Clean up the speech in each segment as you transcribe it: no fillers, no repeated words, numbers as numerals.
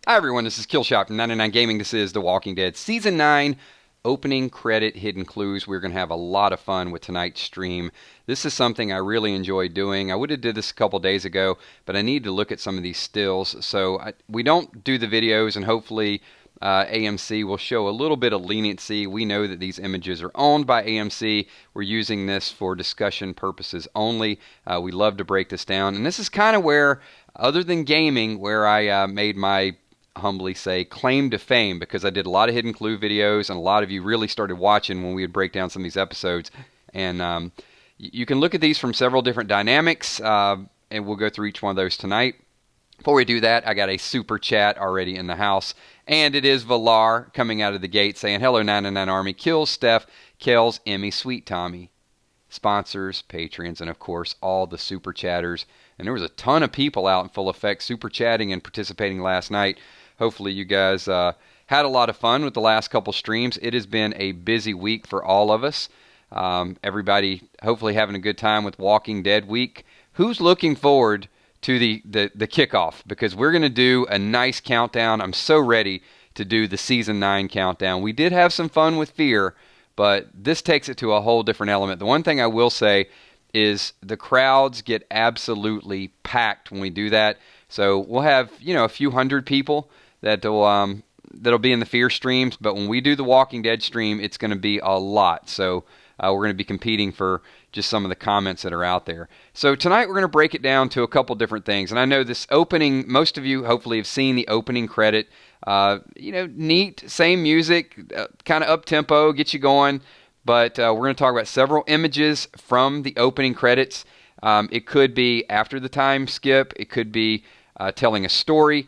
Hi everyone, this is Killshot from 99 Gaming. This is The Walking Dead Season 9 opening credit hidden clues. We're going to have a lot of fun with tonight's stream. This is something I really enjoy doing. I would have did this a couple days ago, but I need to look at some of these stills. So we don't do the videos, and hopefully AMC will show a little bit of leniency. We know that these images are owned by AMC. We're using this for discussion purposes only. We love to break this down, and this is kind of where, other than gaming, where I made my humbly say claim to fame, because I did a lot of hidden clue videos and a lot of you really started watching when we would break down some of these episodes. And you can look at these from several different dynamics, and we'll go through each one of those tonight. Before we do that, I got a super chat already in the house, and it is Valar coming out of the gate saying, "Hello 99 Army, kills Steph, Kells, Emmy, Sweet Tommy." Sponsors, patrons, and of course all the super chatters. And there was a ton of people out in full effect super chatting and participating last night. Hopefully you guys had a lot of fun with the last couple streams. It has been a busy week for all of us. Everybody hopefully having a good time with Walking Dead week. Who's looking forward to the kickoff? Because we're going to do a nice countdown. I'm so ready to do the Season 9 countdown. We did have some fun with Fear, but this takes it to a whole different element. The one thing I will say is the crowds get absolutely packed when we do that. So we'll have, a few hundred people that'll be in the Fear streams, but when we do the Walking Dead stream, it's going to be a lot. So we're going to be competing for just some of the comments that are out there. So tonight we're going to break it down to a couple different things. And I know this opening, most of you hopefully have seen the opening credit. Neat, same music, kind of up-tempo, get you going. But we're going to talk about several images from the opening credits. It could be after the time skip. It could be telling a story.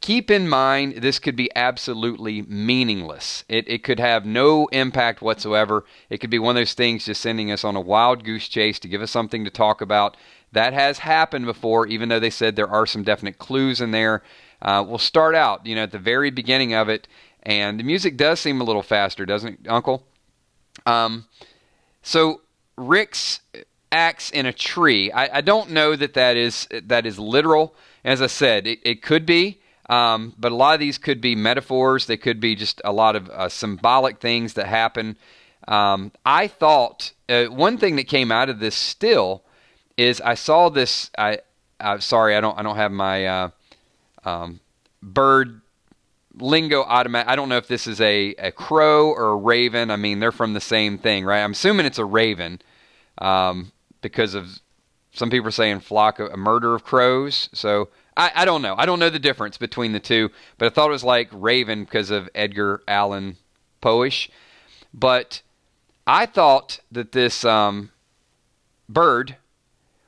Keep in mind, this could be absolutely meaningless. It could have no impact whatsoever. It could be one of those things just sending us on a wild goose chase to give us something to talk about. That has happened before, even though they said there are some definite clues in there. We'll start out, at the very beginning of it, and the music does seem a little faster, doesn't it, Uncle? So Rick's axe in a tree. I don't know that is literal. As I said, it could be. But a lot of these could be metaphors. They could be just a lot of symbolic things that happen. I thought one thing that came out of this still is I saw this. Sorry, I don't have my bird lingo automatic. I don't know if this is a crow or a raven. I mean, they're from the same thing, right? I'm assuming it's a raven, because of some people are saying a murder of crows. So I don't know. I don't know the difference between the two, but I thought it was like raven because of Edgar Allan Poe-ish. But I thought that this bird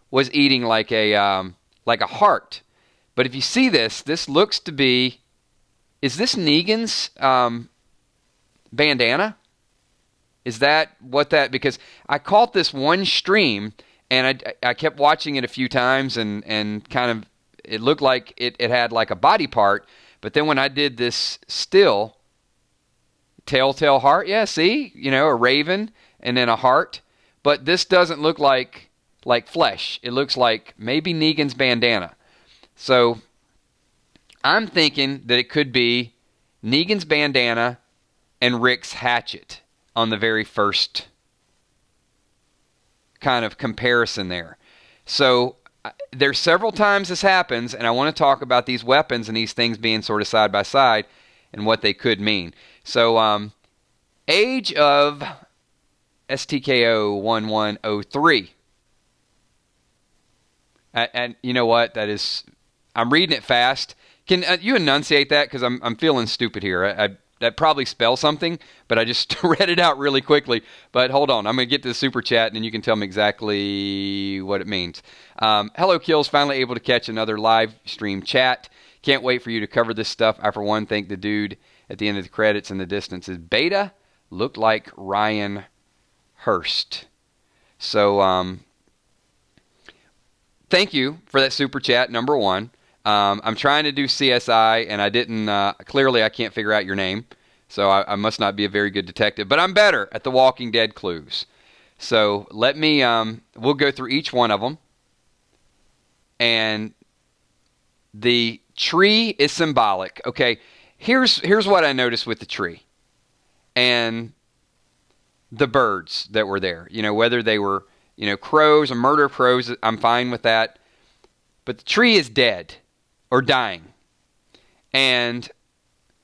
was eating like a heart. But if you see this looks to be. Is this Negan's bandana? Is that what that? Because I caught this one stream and I kept watching it a few times and kind of it looked like it had like a body part, but then when I did this still, telltale heart, yeah, see, a raven and then a heart, but this doesn't look like flesh. It looks like maybe Negan's bandana. So I'm thinking that it could be Negan's bandana and Rick's hatchet on the very first kind of comparison there. So there's several times this happens, and I want to talk about these weapons and these things being sort of side by side and what they could mean. So age of STKO 1103. And you know what? That is, I'm reading it fast. Can you enunciate that? Because I'm feeling stupid here. That probably spells something, but I just read it out really quickly. But hold on. I'm going to get to the super chat, and then you can tell me exactly what it means. Hello, Kills. Finally able to catch another live stream chat. Can't wait for you to cover this stuff. I, for one, think the dude at the end of the credits in the distance is Beta. Looked like Ryan Hurst. So thank you for that super chat, number one. I'm trying to do CSI, and I didn't, clearly I can't figure out your name, so I must not be a very good detective, but I'm better at the Walking Dead clues. So let me, we'll go through each one of them, and the tree is symbolic. Okay, here's what I noticed with the tree and the birds that were there. Whether they were, crows or murder crows, I'm fine with that. But the tree is dead or dying. And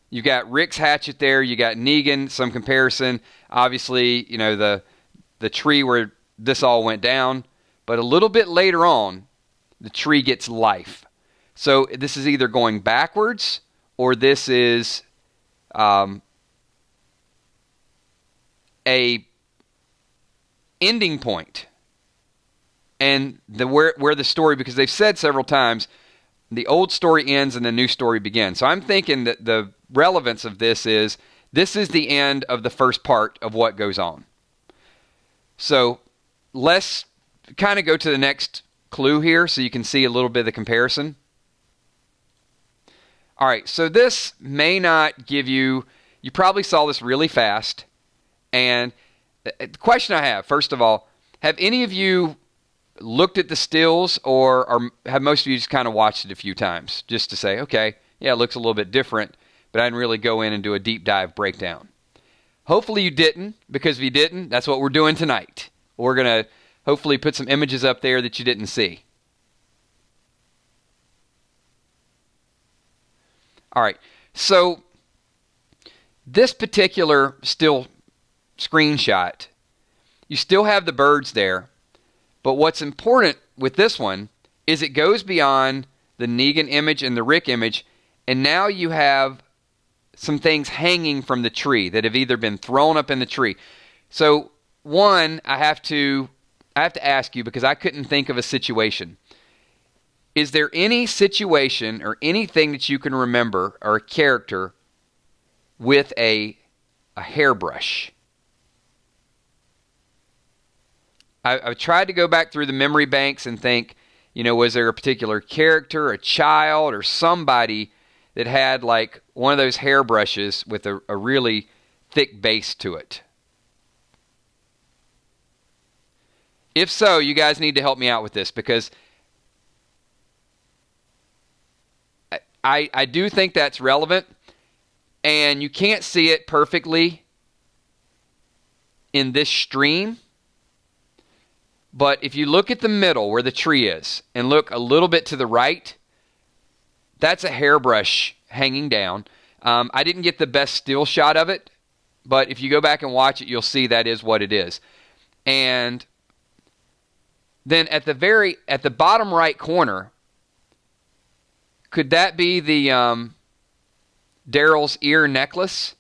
you got Rick's hatchet there. You got Negan, some comparison. Obviously, the tree where this all went down. But a little bit later on, the tree gets life. So this is either going backwards or this is a ending point. And where the story, because they've said several times, the old story ends and the new story begins. So I'm thinking that the relevance of this is the end of the first part of what goes on. So let's kind of go to the next clue here so you can see a little bit of the comparison. All right, so this may not give you probably saw this really fast. And the question I have, first of all, have any of you looked at the stills or have most of you just kind of watched it a few times just to say, okay, yeah, it looks a little bit different, but I didn't really go in and do a deep dive breakdown. Hopefully you didn't, because if you didn't, that's what we're doing tonight. We're going to hopefully put some images up there that you didn't see. All right, so this particular still screenshot, you still have the birds there, but what's important with this one is it goes beyond the Negan image and the Rick image, and now you have some things hanging from the tree that have either been thrown up in the tree. So one, I have to ask you, because I couldn't think of a situation. Is there any situation or anything that you can remember or a character with a hairbrush? I've tried to go back through the memory banks and think, was there a particular character, a child, or somebody that had like one of those hairbrushes with a really thick base to it? If so, you guys need to help me out with this, because I do think that's relevant, and you can't see it perfectly in this stream. But if you look at the middle where the tree is and look a little bit to the right, that's a hairbrush hanging down. I didn't get the best still shot of it, but if you go back and watch it, you'll see that is what it is. And then at the bottom right corner, could that be the Daryl's ear necklace?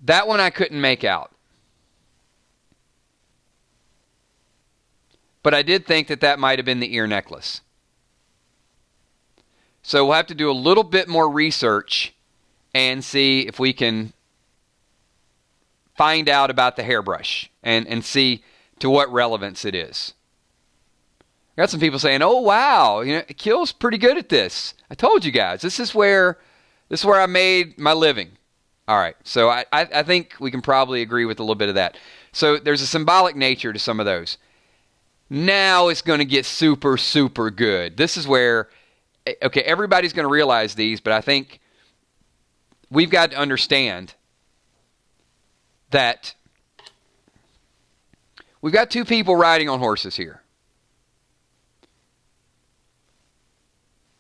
That one I couldn't make out. But I did think that might have been the ear necklace. So we'll have to do a little bit more research and see if we can find out about the hairbrush and see to what relevance it is. I got some people saying, "Oh wow, Kill's pretty good at this. I told you guys, this is where I made my living." All right, so I think we can probably agree with a little bit of that. So there's a symbolic nature to some of those. Now it's going to get super, super good. This is where, okay, everybody's going to realize these, but I think we've got to understand that we've got two people riding on horses here.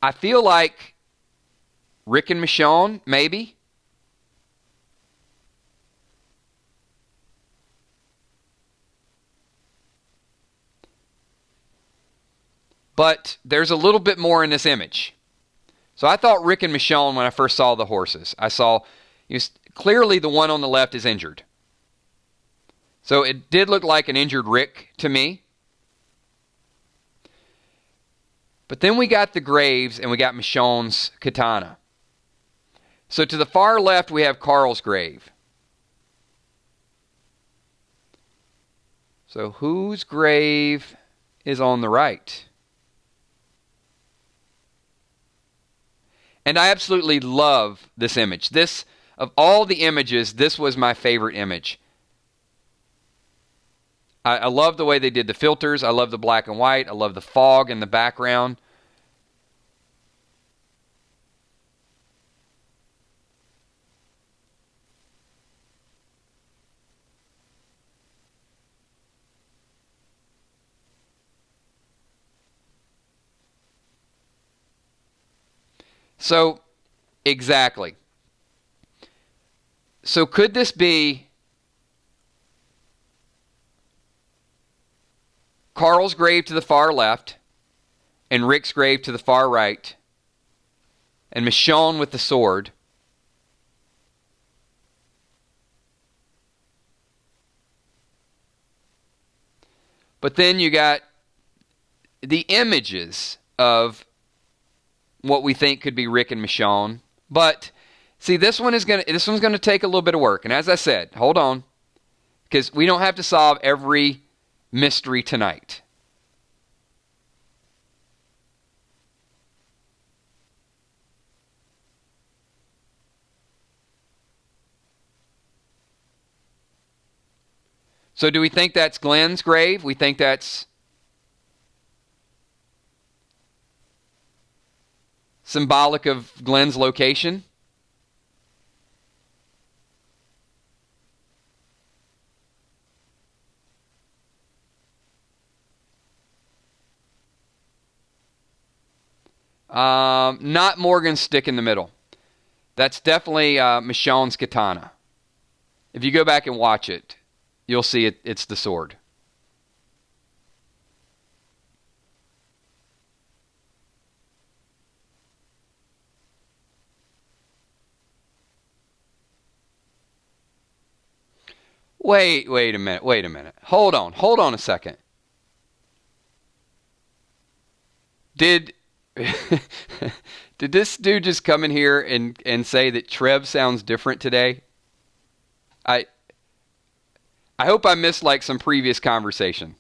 I feel like Rick and Michonne, maybe. But there's a little bit more in this image. So I thought Rick and Michonne when I first saw the horses. I saw clearly the one on the left is injured. So it did look like an injured Rick to me. But then we got the graves and we got Michonne's katana. So to the far left we have Carl's grave. So whose grave is on the right? And I absolutely love this image. This, of all the images, this was my favorite image. I love the way they did the filters. I love the black and white. I love the fog in the background. So, exactly. So, could this be Carl's grave to the far left and Rick's grave to the far right and Michonne with the sword? But then you got the images of what we think could be Rick and Michonne. But see, this one's gonna take a little bit of work. And as I said, hold on, because we don't have to solve every mystery tonight. So do we think that's Glenn's grave? We think that's symbolic of Glenn's location? Not Morgan's stick in the middle. That's definitely Michonne's katana. If you go back and watch it, you'll see it's the sword. Wait a minute. Hold on a second. Did did this dude just come in here and say that Trev sounds different today? I I hope I missed like some previous conversation.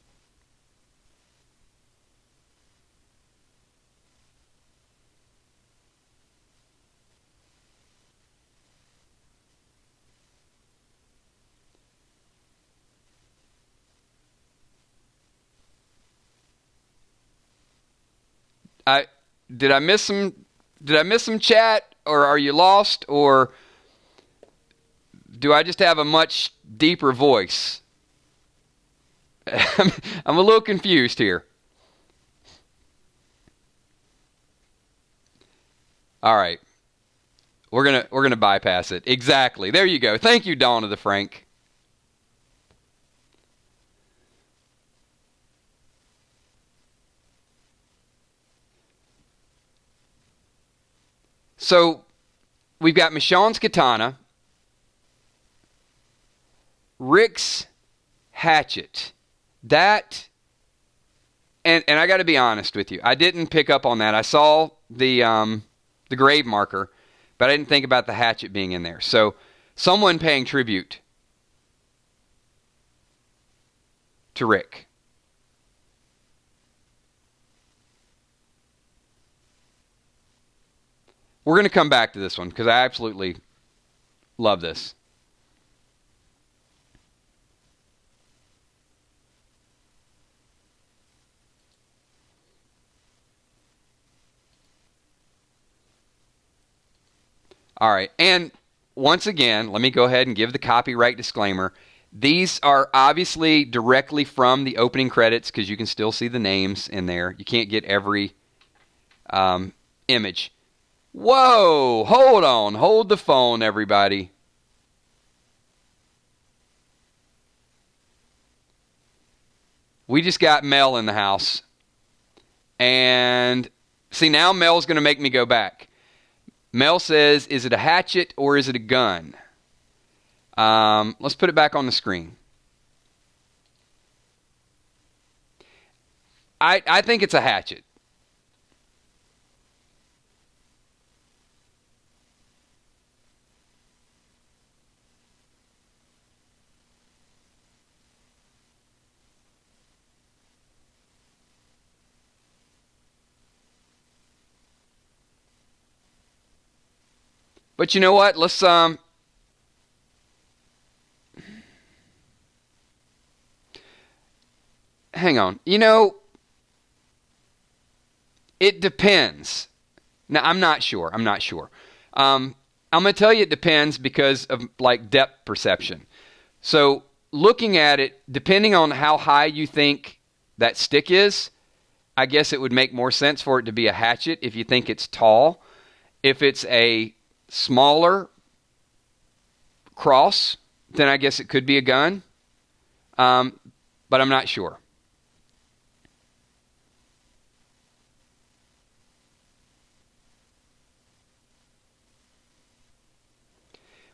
I did I miss some chat, or are you lost, or do I just have a much deeper voice? I'm a little confused here. All right. We're gonna bypass it. Exactly. There you go. Thank you, Dawn of the Frank. So we've got Michonne's katana, Rick's hatchet. That and I got to be honest with you, I didn't pick up on that. I saw the grave marker, but I didn't think about the hatchet being in there. So someone paying tribute to Rick. We're going to come back to this one because I absolutely love this. All right. And once again, let me go ahead and give the copyright disclaimer. These are obviously directly from the opening credits because you can still see the names in there. You can't get every image. Whoa! Hold on. Hold the phone, everybody. We just got Mel in the house. And see, now Mel's going to make me go back. Mel says, is it a hatchet or is it a gun? Let's put it back on the screen. I think it's a hatchet. But you know what? hang on. It depends. Now, I'm not sure. I'm going to tell you it depends because of like depth perception. So looking at it, depending on how high you think that stick is, I guess it would make more sense for it to be a hatchet if you think it's tall. If it's a smaller cross, then I guess it could be a gun. But I'm not sure.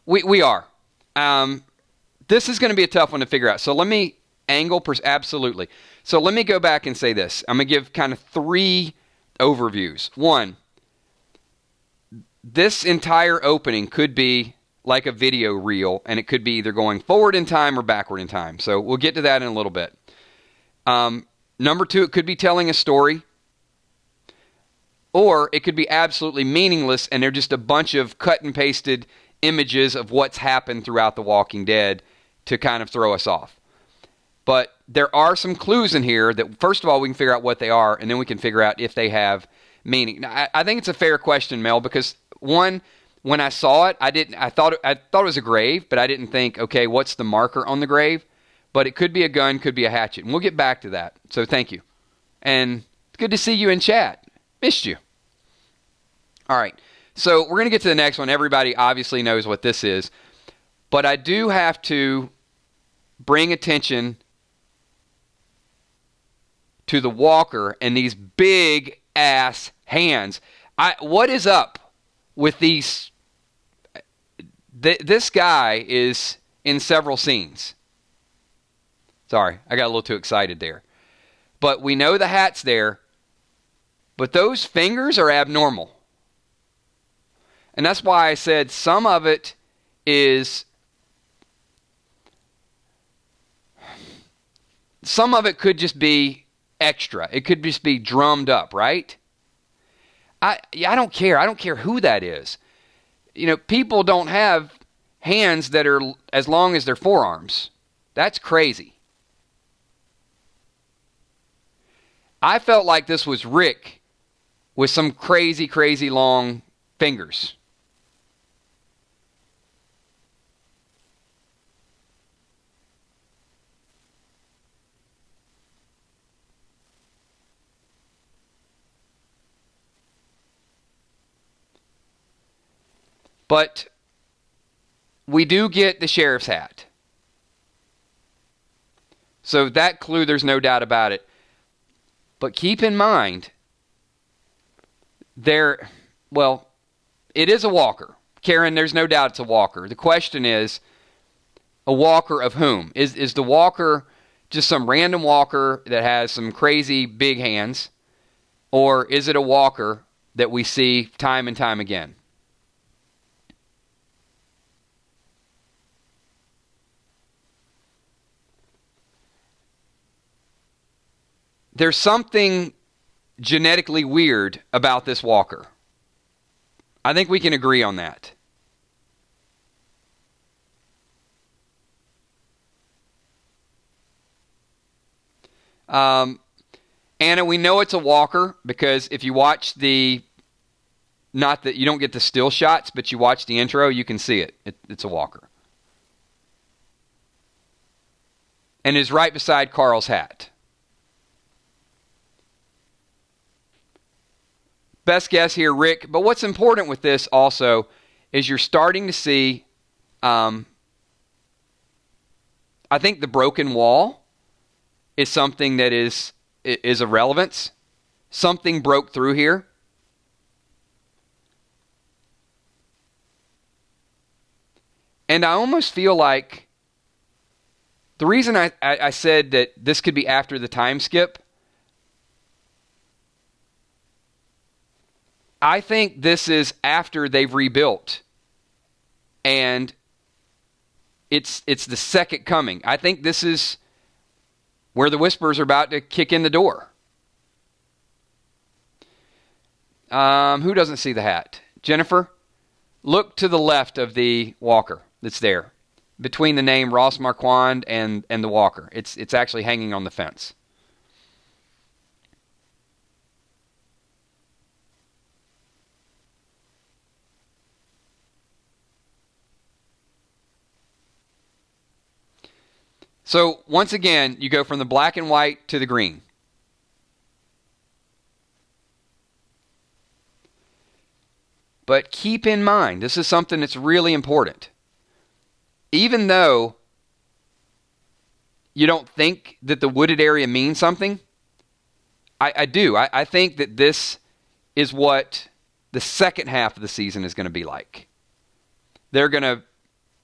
We are. This is going to be a tough one to figure out. So let me absolutely. So let me go back and say this. I'm going to give kind of 3 overviews. 1, this entire opening could be like a video reel, and it could be either going forward in time or backward in time. So we'll get to that in a little bit. Number 2, it could be telling a story. Or it could be absolutely meaningless, and they're just a bunch of cut and pasted images of what's happened throughout The Walking Dead to kind of throw us off. But there are some clues in here that, first of all, we can figure out what they are, and then we can figure out if they have meaning. Now, I think it's a fair question, Mel, because 1, when I saw it, I thought it was a grave, but I didn't think, okay, what's the marker on the grave? But it could be a gun, could be a hatchet, and we'll get back to that. So thank you. And it's good to see you in chat. Missed you. All right. So we're going to get to the next one. Everybody obviously knows what this is. But I do have to bring attention to the walker and these big ass hands. What is up with these? This guy is in several scenes. Sorry, I got a little too excited there. But we know the hat's there. But those fingers are abnormal. And that's why I said some of it is... Some of it could just be extra. It could just be drummed up, right? I don't care. I don't care who that is. People don't have hands that are as long as their forearms. That's crazy. I felt like this was Rick with some crazy, crazy long fingers. But we do get the sheriff's hat. So that clue, there's no doubt about it. But keep in mind, it is a walker. Karen, there's no doubt it's a walker. The question is, a walker of whom? Is the walker just some random walker that has some crazy big hands? Or is it a walker that we see time and time again? There's something genetically weird about this walker. I think we can agree on that. Anna, we know it's a walker because if you watch not that you don't get the still shots, but you watch the intro, you can see it. It's a walker. And is right beside Carl's hat. Best guess here, Rick. But what's important with this also is you're starting to see, I think the broken wall is something that is of relevance. Something broke through here. And I almost feel like the reason I said that this could be after the time skip, I think this is after they've rebuilt, and it's the second coming. I think this is where the Whisperers are about to kick in the door. Who doesn't see the hat? Jennifer, look to the left of the walker that's there, between the name Ross Marquand and the walker. It's actually hanging on the fence. So once again, you go from the black and white to the green. But keep in mind, this is something that's really important. Even though you don't think that the wooded area means something, I do. I think that this is what the second half of the season is going to be like. They're going to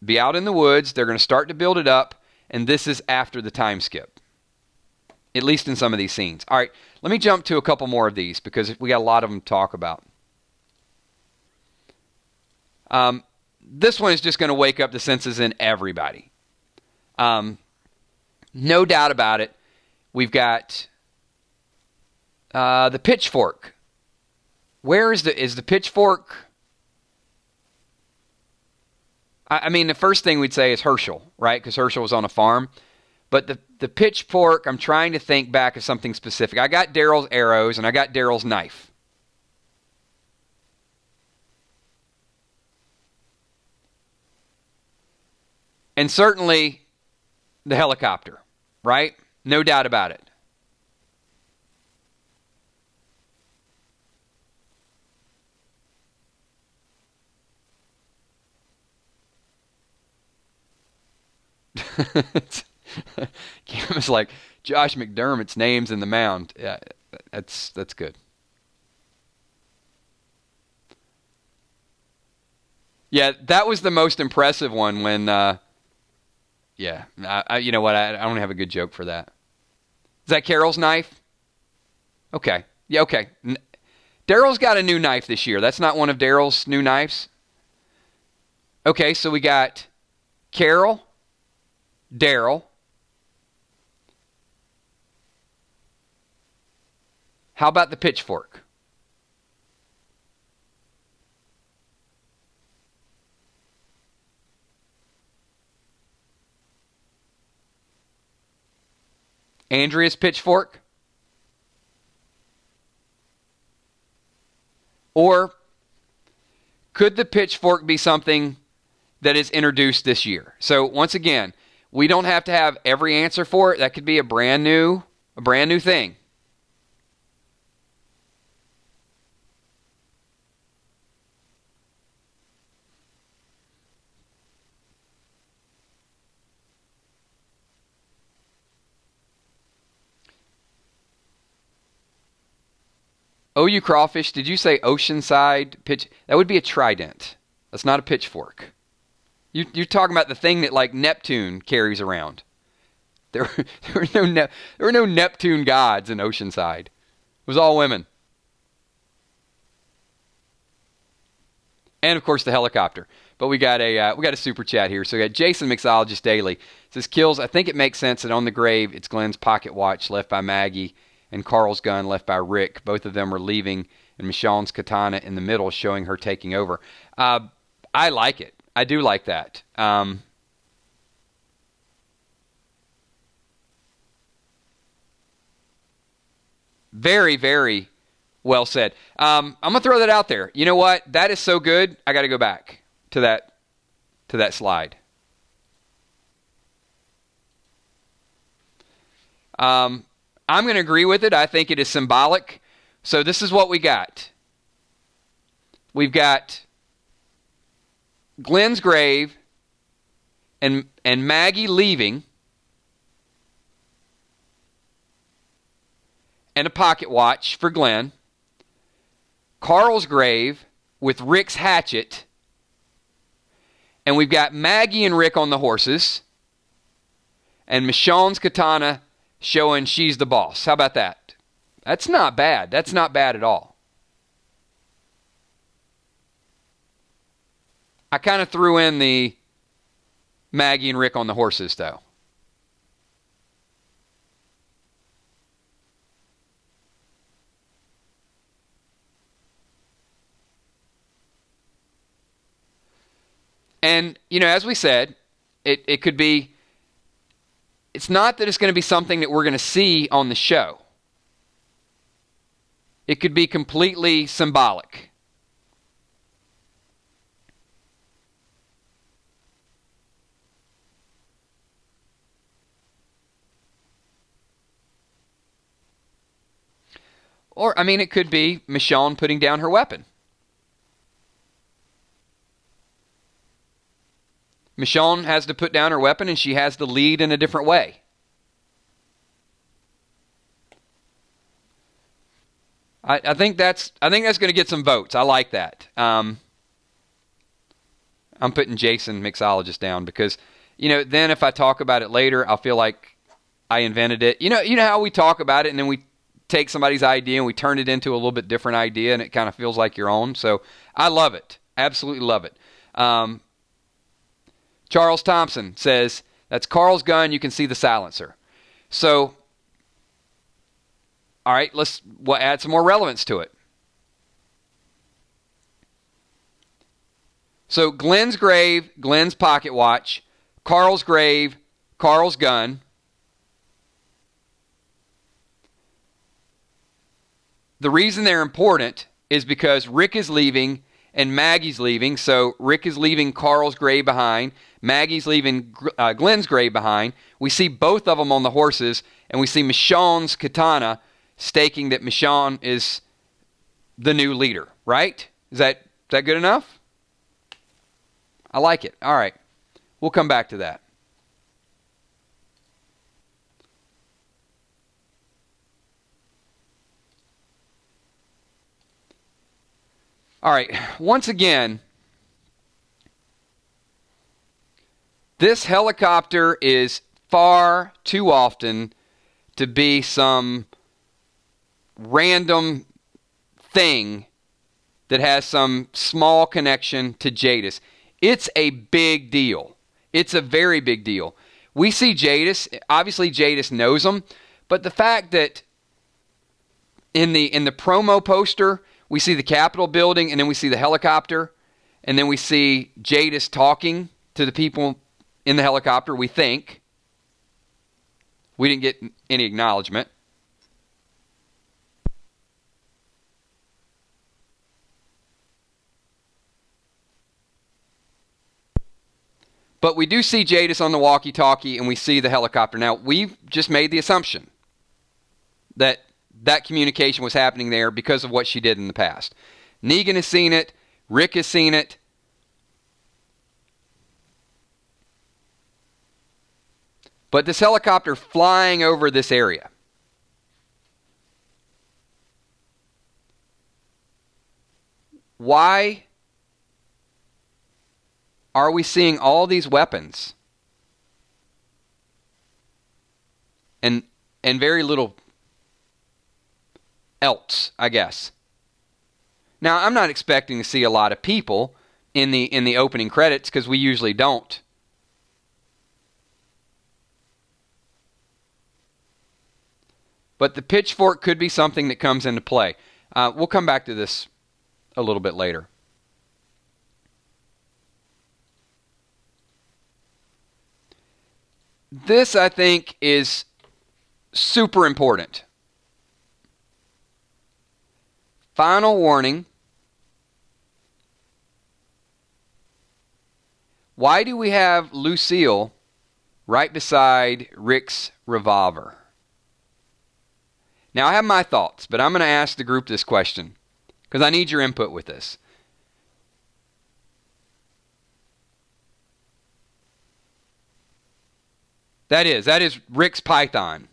be out in the woods. They're going to start to build it up. And this is after the time skip, at least in some of these scenes. All right, let me jump to a couple more of these because we got a lot of them to talk about. This one is just going to wake up the senses in everybody. No doubt about it. We've got the pitchfork. Where is the pitchfork? I mean, the first thing we'd say is Herschel, right? Because Herschel was on a farm. But the pitchfork, I'm trying to think back of something specific. I got Daryl's arrows and I got Daryl's knife. And certainly the helicopter, right? No doubt about it. Cam is like, Josh McDermott's name's in the mound. Yeah, that's good. Yeah, that was the most impressive one when, yeah, you know what? I don't have a good joke for that. Is that Carol's knife? Okay. Yeah, okay. Daryl's got a new knife this year. That's not one of Daryl's new knives? Okay, so we got Carol, Daryl. How about the pitchfork? Andrea's pitchfork? Or could the pitchfork be something that is introduced this year? So once again, we don't have to have every answer for it. That could be a brand new thing. OU Crawfish, did you say oceanside pitch? That would be a trident. That's not a pitchfork. You're talking about the thing that like Neptune carries around. There were no Neptune gods in Oceanside. It was all women. And of course the helicopter. But we got a super chat here. So we got Jason Mixologist Daily. It says kills. I think it makes sense that on the grave it's Glenn's pocket watch left by Maggie and Carl's gun left by Rick. Both of them are leaving, and Michonne's katana in the middle showing her taking over. I like it. I do like that. Very, very well said. I'm going to throw that out there. You know what? That is so good, I got to go back to that slide. I'm going to agree with it. I think it is symbolic. So this is what we got. We've got Glenn's grave and Maggie leaving and a pocket watch for Glenn. Carl's grave with Rick's hatchet. And we've got Maggie and Rick on the horses. And Michonne's katana showing she's the boss. How about that? That's not bad. That's not bad at all. I kind of threw in the Maggie and Rick on the horses, though. And, you know, as we said, it could be, it's not that it's going to be something that we're going to see on the show. It could be completely symbolic. Or, I mean, it could be Michonne putting down her weapon. Michonne has to put down her weapon, and she has to lead in a different way. I think that's going to get some votes. I like that. I'm putting Jason Mixologist down because, then if I talk about it later, I'll feel like I invented it. You know how we talk about it and then we take somebody's idea and we turn it into a little bit different idea and it kind of feels like your own. So I love it. Absolutely love it. Charles Thompson says, that's Carl's gun. You can see the silencer. So, all right, we'll add some more relevance to it. So Glenn's grave, Glenn's pocket watch. Carl's grave, Carl's gun. The reason they're important is because Rick is leaving and Maggie's leaving. So Rick is leaving Carl's grave behind. Maggie's leaving Glenn's grave behind. We see both of them on the horses, and we see Michonne's katana staking that Michonne is the new leader, right? Is that good enough? I like it. All right. We'll come back to that. All right. Once again, this helicopter is far too often to be some random thing that has some small connection to Jadis. It's a big deal. It's a very big deal. We see Jadis. Obviously, Jadis knows him. But the fact that in the promo poster, we see the Capitol building, and then we see the helicopter, and then we see Jadis talking to the people in the helicopter, we think. We didn't get any acknowledgement. But we do see Jadis on the walkie-talkie, and we see the helicopter. Now, we've just made the assumption that communication was happening there because of what she did in the past. Negan has seen it. Rick has seen it. But this helicopter flying over this area. Why are we seeing all these weapons and very little else, I guess? Now, I'm not expecting to see a lot of people in the opening credits because we usually don't. But the pitchfork could be something that comes into play. We'll come back to this a little bit later. This, I think, is super important. Final warning. Why do we have Lucille right beside Rick's revolver? Now, I have my thoughts, but I'm going to ask the group this question because I need your input with this. That is Rick's Python.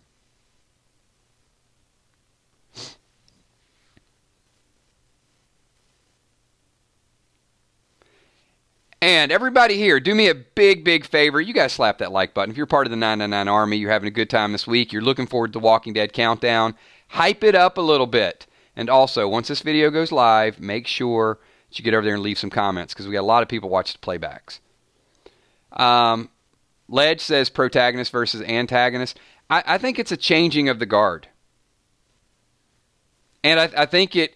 And everybody here, do me a big, big favor. You guys slap that like button. If you're part of the 999 Army, you're having a good time this week, you're looking forward to the Walking Dead Countdown, hype it up a little bit. And also, once this video goes live, make sure that you get over there and leave some comments because we got a lot of people watch the playbacks. Ledge says protagonist versus antagonist. I think it's a changing of the guard. And I think it,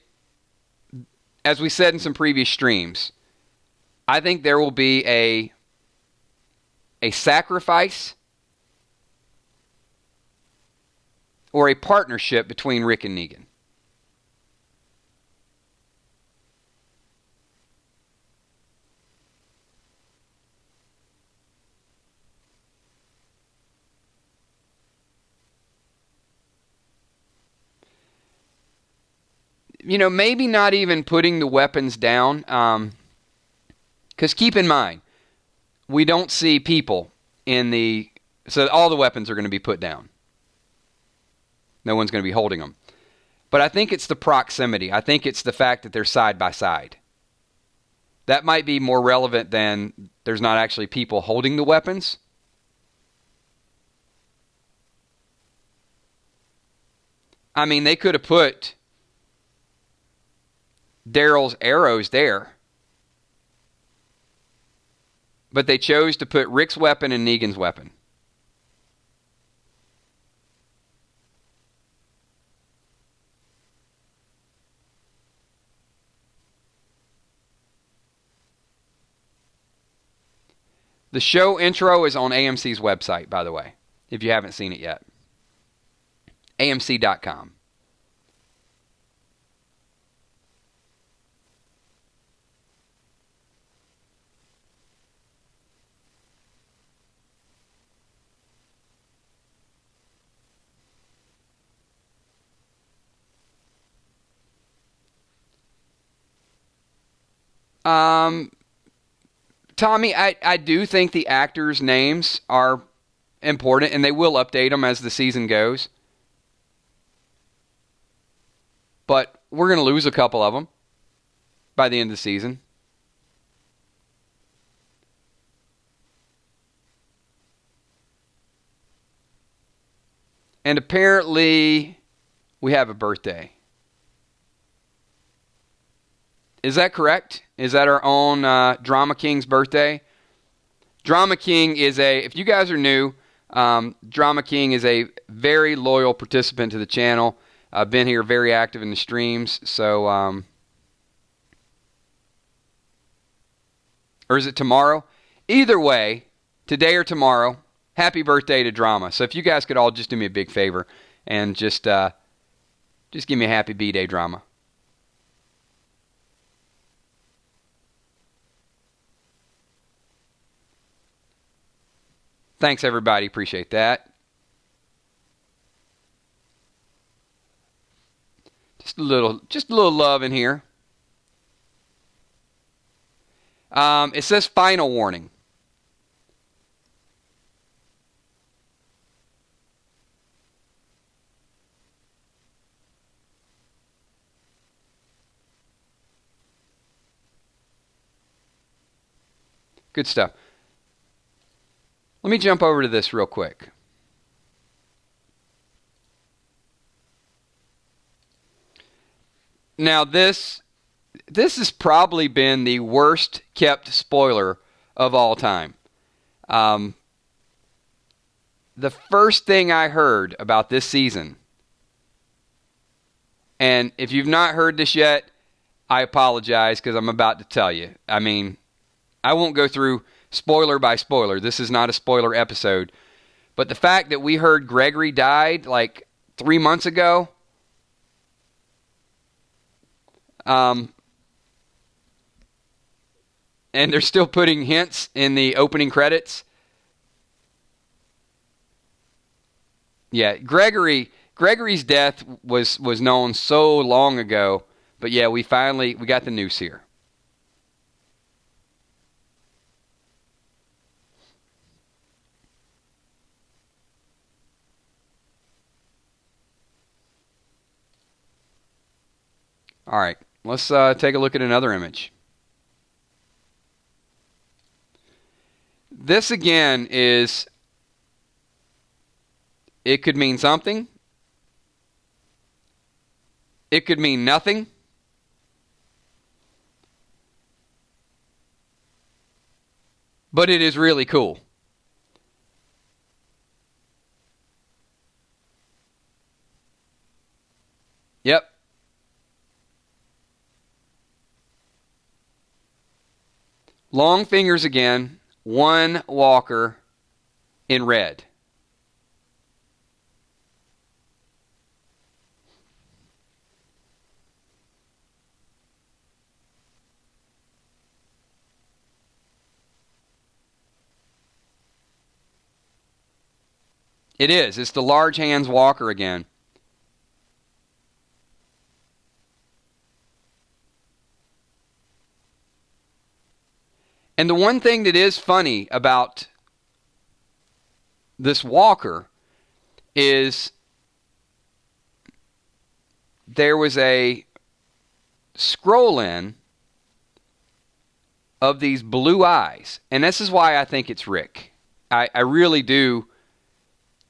as we said in some previous streams, I think there will be a sacrifice or a partnership between Rick and Negan. maybe not even putting the weapons down. Because keep in mind, we don't see people in the... So all the weapons are going to be put down. No one's going to be holding them. But I think it's the proximity. I think it's the fact that they're side by side. That might be more relevant than there's not actually people holding the weapons. I mean, they could have put Daryl's arrows there. But they chose to put Rick's weapon and Negan's weapon. The show intro is on AMC's website, by the way, if you haven't seen it yet. AMC.com. Tommy, I do think the actors' names are important, and they will update them as the season goes. But we're going to lose a couple of them by the end of the season. And apparently, we have a birthday. Is that correct? Is that our own Drama King's birthday? Drama King is if you guys are new, Drama King is a very loyal participant to the channel. I've been here very active in the streams, so, or is it tomorrow? Either way, today or tomorrow, happy birthday to Drama. So if you guys could all just do me a big favor and just give me a happy B-Day, Drama. Thanks, everybody. Appreciate that. Just a little love in here. It says final warning. Good stuff. Let me jump over to this real quick. Now this has probably been the worst kept spoiler of all time. The first thing I heard about this season, and if you've not heard this yet, I apologize because I'm about to tell you. I mean, I won't go through spoiler by spoiler. This is not a spoiler episode. But the fact that we heard Gregory died like 3 months ago, and they're still putting hints in the opening credits. Yeah, Gregory's death was known so long ago, but yeah, we got the news here. All right, let's take a look at another image. This again is, it could mean something. It could mean nothing. But it is really cool. Yep. Long fingers again. One walker in red. It is. It's the large hands walker again. And the one thing that is funny about this walker is there was a scroll in of these blue eyes. And this is why I think it's Rick. I really do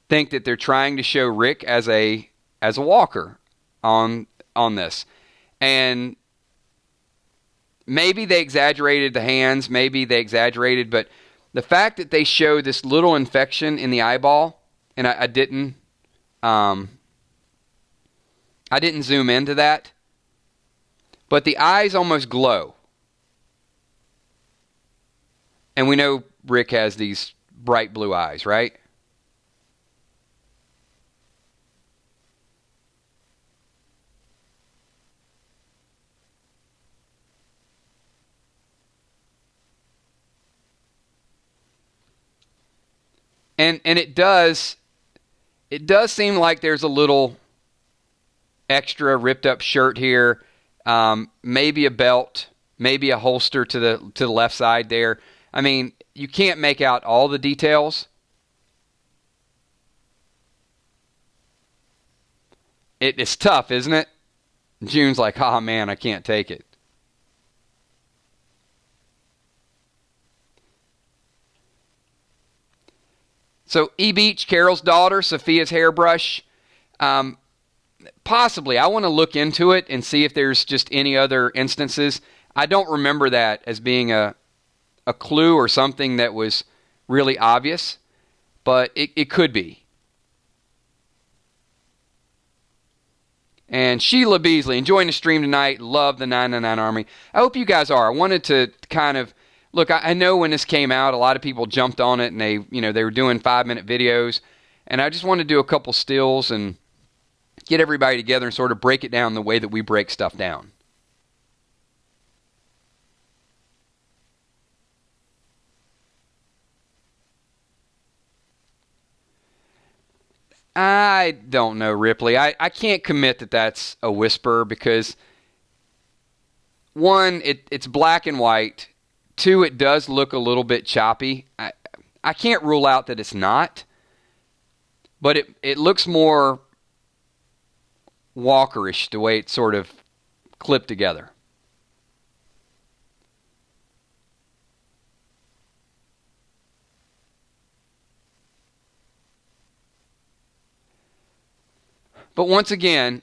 think that they're trying to show Rick as a walker on this. And maybe they exaggerated the hands, maybe they exaggerated, but the fact that they show this little infection in the eyeball, and I didn't zoom into that, but the eyes almost glow. And we know Rick has these bright blue eyes, right? And it does seem like there's a little extra ripped up shirt here, maybe a belt, maybe a holster to the left side there. I mean, you can't make out all the details. It's tough, isn't it? June's like, oh man, I can't take it. So E. Beach, Carol's daughter, Sophia's hairbrush. Possibly. I want to look into it and see if there's just any other instances. I don't remember that as being a clue or something that was really obvious, but it could be. And Sheila Beasley, enjoying the stream tonight. Love the 999 Army. I hope you guys are. I wanted to kind of look. I know when this came out, a lot of people jumped on it, and they were doing 5-minute videos, and I just wanted to do a couple stills and get everybody together and sort of break it down the way that we break stuff down. I don't know, Ripley. I can't commit that that's a whisper because, one, it's black and white. Two, it does look a little bit choppy. I can't rule out that it's not, but it looks more walkerish the way it's sort of clipped together. But once again,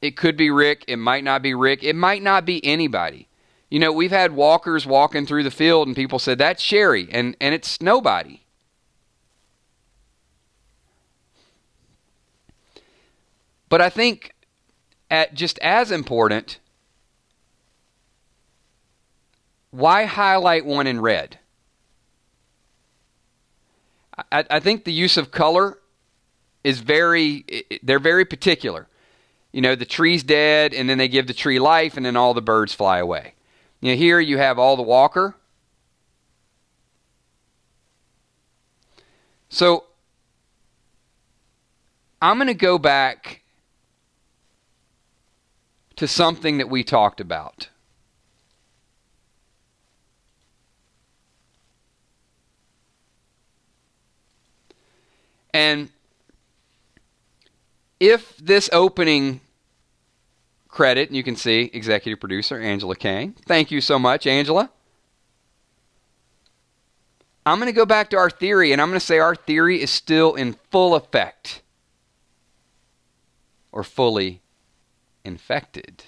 it could be Rick. It might not be Rick. It might not be anybody. We've had walkers walking through the field and people said, that's Sherry, and it's nobody. But I think just as important, why highlight one in red? I think the use of color is they're very particular. The tree's dead, and then they give the tree life, and then all the birds fly away. Here you have all the walker. So I'm going to go back to something that we talked about. And if this opening credit, and you can see executive producer Angela Kang. Thank you so much, Angela. I'm going to go back to our theory, and I'm going to say our theory is still in full effect. Or fully infected.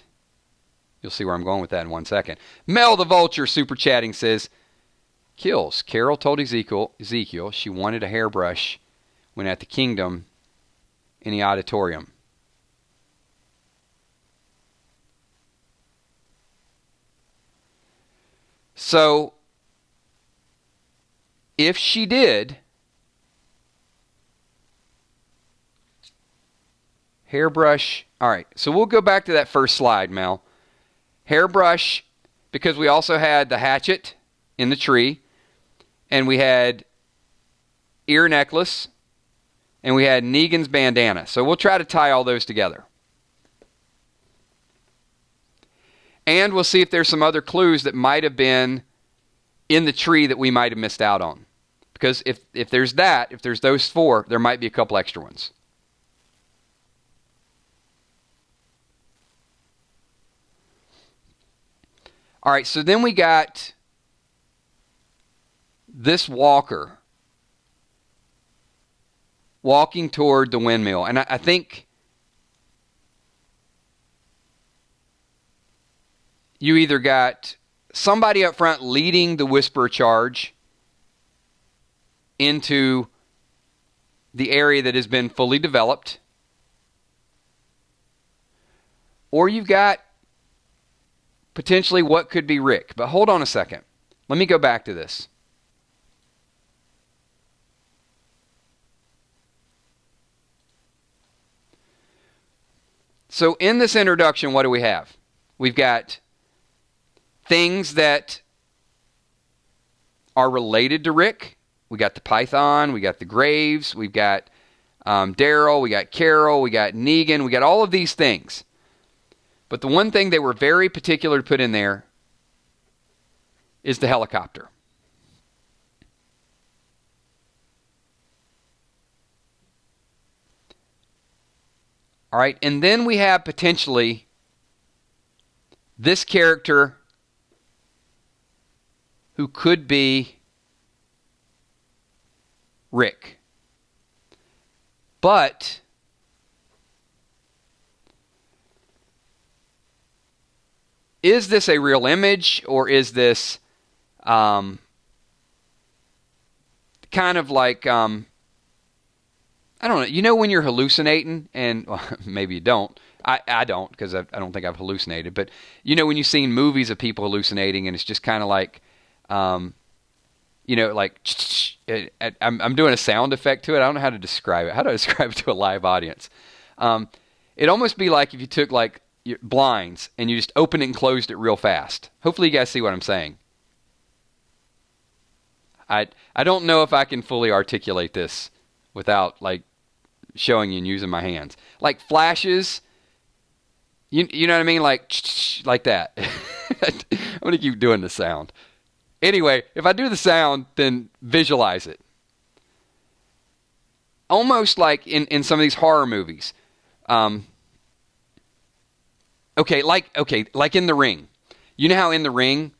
You'll see where I'm going with that in 1 second. Mel the Vulture super chatting says, Kills. Carol told Ezekiel she wanted a hairbrush when at the kingdom in the auditorium. So, if she did, hairbrush. All right, so we'll go back to that first slide, Mel. Hairbrush, because we also had the hatchet in the tree, and we had ear necklace, and we had Negan's bandana. So we'll try to tie all those together. And we'll see if there's some other clues that might have been in the tree that we might have missed out on. Because if there's those 4, there might be a couple extra ones. All right, so then we got this walker walking toward the windmill. And I think you either got somebody up front leading the Whisperer charge into the area that has been fully developed, or you've got potentially what could be Rick. But hold on a second. Let me go back to this. So in this introduction, what do we have? We've got things that are related to Rick. We got the Python, we got the Graves, we've got Daryl, we got Carol, we got Negan, we got all of these things. But the one thing they were very particular to put in there is the helicopter. All right, and then we have potentially this character who could be Rick. But is this a real image, or is this kind of like, I don't know. You know when you're hallucinating, and well, maybe you don't. I don't, because I don't think I've hallucinated. But you know when you've seen movies of people hallucinating, and it's just kind of like, like I'm doing a sound effect to it. I don't know how to describe it. How do I describe it to a live audience? It'd almost be like if you took like your blinds and you just opened it and closed it real fast. Hopefully you guys see what I'm saying. I don't know if I can fully articulate this without like showing you and using my hands. Like flashes, you know what I mean? Like that. I'm going to keep doing the sound. Anyway, if I do the sound, then visualize it. Almost like in some of these horror movies. Like in The Ring. You know how in The Ring,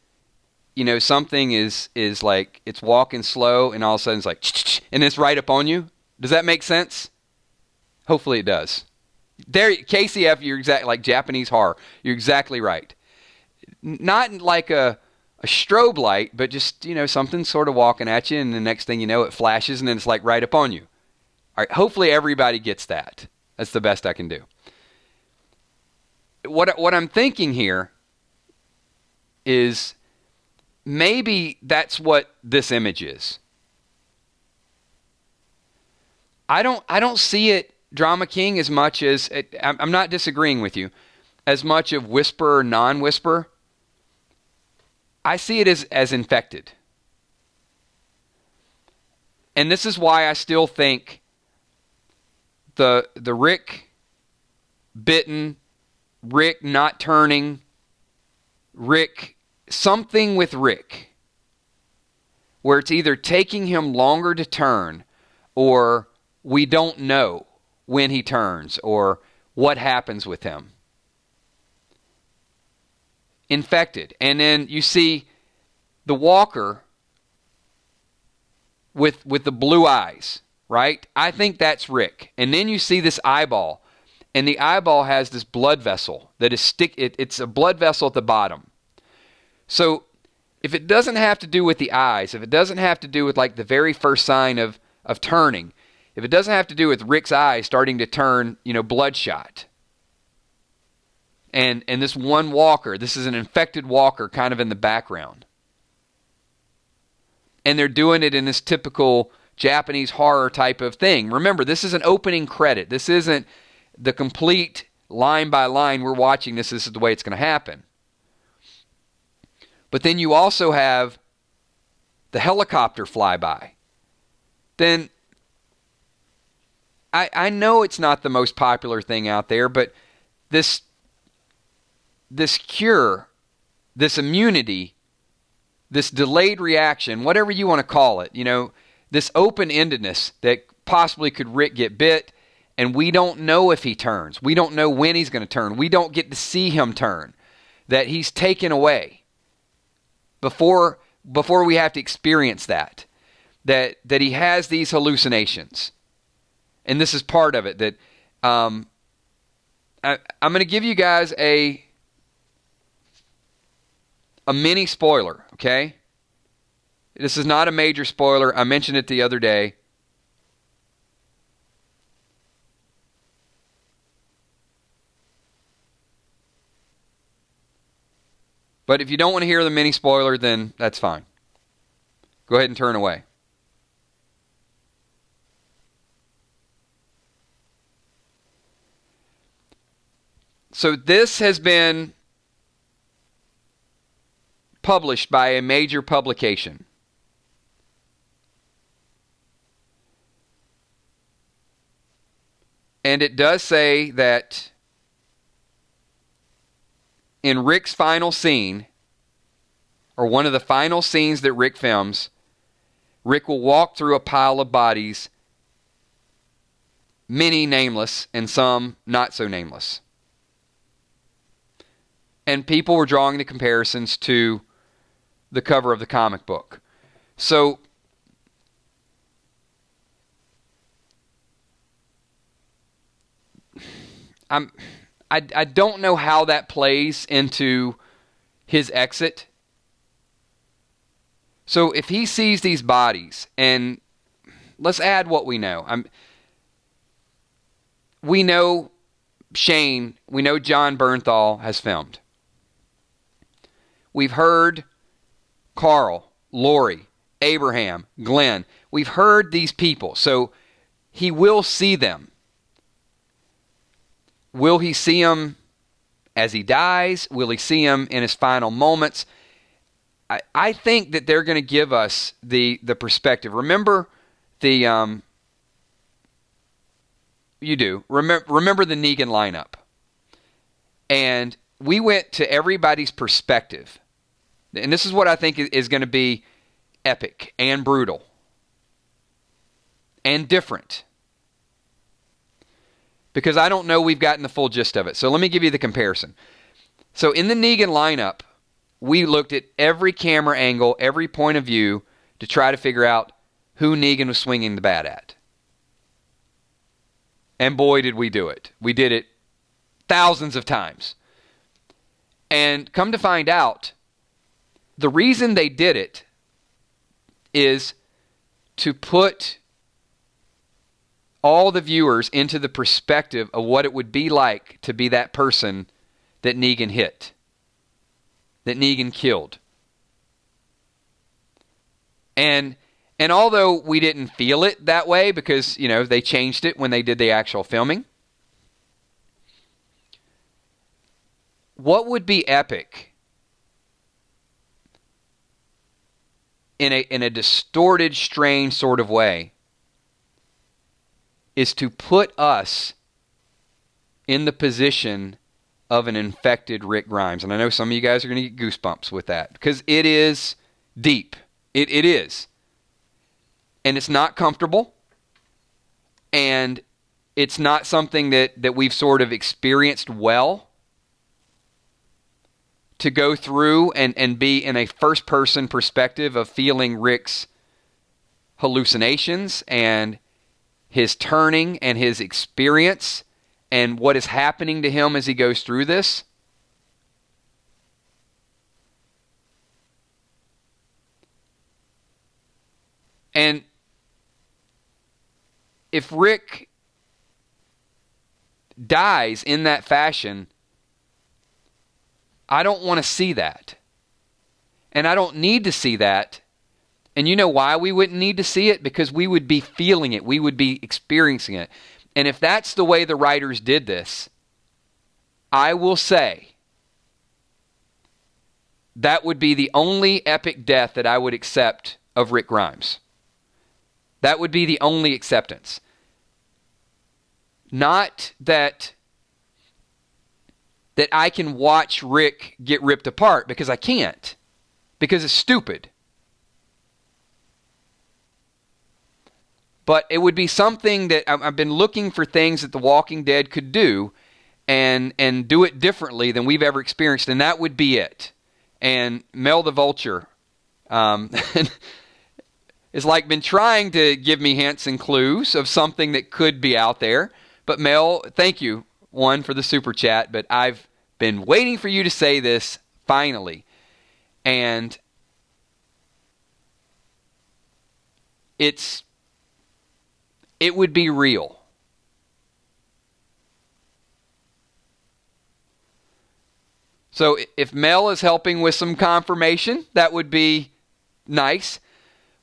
something is like it's walking slow and all of a sudden it's like, and it's right up on you? Does that make sense? Hopefully it does. There, KCF, you're exactly like Japanese horror. You're exactly right. Not like a strobe light, but just, something sort of walking at you, and the next thing you know, it flashes, and then it's like right up on you. All right, hopefully everybody gets that. That's the best I can do. What I'm thinking here is maybe that's what this image is. I don't see it, Drama King, as much as I'm not disagreeing with you, as much of whisper, non-whisper. I see it as infected. And this is why I still think the Rick bitten, Rick not turning, Rick, something with Rick, where it's either taking him longer to turn, or we don't know when he turns, or what happens with him. Infected. And then you see the walker with the blue eyes, right? I think that's Rick. And then you see this eyeball, and the eyeball has this blood vessel that is it's a blood vessel at the bottom. So if it doesn't have to do with the eyes, if it doesn't have to do with like the very first sign of turning, if it doesn't have to do with Rick's eyes starting to turn, bloodshot, and this one walker, this is an infected walker kind of in the background, and they're doing it in this typical Japanese horror type of thing. Remember, this is an opening credit. This isn't the complete line by line we're watching. This is the way it's going to happen. But then you also have the helicopter flyby. Then I know it's not the most popular thing out there, but this cure, this immunity this delayed reaction, whatever you want to call it, this open-endedness that possibly could Rick get bit, and we don't know if he turns. We don't know when he's going to turn. We don't get to see him turn. That he's taken away before we have to experience that he has these hallucinations. And this is part of it. That I'm going to give you guys a mini spoiler, okay? This is not a major spoiler. I mentioned it the other day. But if you don't want to hear the mini spoiler, then that's fine. Go ahead and turn away. So this has been published by a major publication. And it does say that in Rick's final scene, or one of the final scenes that Rick films, Rick will walk through a pile of bodies, many nameless and some not so nameless. And people were drawing the comparisons to the cover of the comic book. So I don't know how that plays into his exit. So if he sees these bodies, and let's add what we know. We know Shane, we know John Bernthal has filmed. We've heard Carl, Lori, Abraham, Glenn. We've heard these people. So he will see them. Will he see them as he dies? Will he see them in his final moments? I think that they're going to give us the perspective. Remember the you do. Remember the Negan lineup. And we went to everybody's perspective. And this is what I think is going to be epic and brutal and different. Because I don't know we've gotten the full gist of it. So let me give you the comparison. So in the Negan lineup, we looked at every camera angle, every point of view to try to figure out who Negan was swinging the bat at. And boy, did we do it. We did it thousands of times. And come to find out, the reason they did it is to put all the viewers into the perspective of what it would be like to be that person that Negan hit, that Negan killed. And although we didn't feel it that way because, they changed it when they did the actual filming, what would be epic in a distorted, strange sort of way is to put us in the position of an infected Rick Grimes. And I know some of you guys are going to get goosebumps with that because it is deep. It is. And it's not comfortable. And it's not something that we've sort of experienced well. To go through and be in a first-person perspective of feeling Rick's hallucinations and his turning and his experience and what is happening to him as he goes through this. And if Rick dies in that fashion, I don't want to see that. And I don't need to see that. And you know why we wouldn't need to see it? Because we would be feeling it. We would be experiencing it. And if that's the way the writers did this, I will say that would be the only epic death that I would accept of Rick Grimes. That would be the only acceptance. Not that I can watch Rick get ripped apart, because I can't. because it's stupid. But it would be something that I've been looking for things that The Walking Dead could do and do it differently than we've ever experienced, and that would be it. And Mel the Vulture is like been trying to give me hints and clues of something that could be out there. But Mel, thank you, one, for the super chat, but I've been waiting for you to say this finally. And it would be real. So if Mel is helping with some confirmation, that would be nice.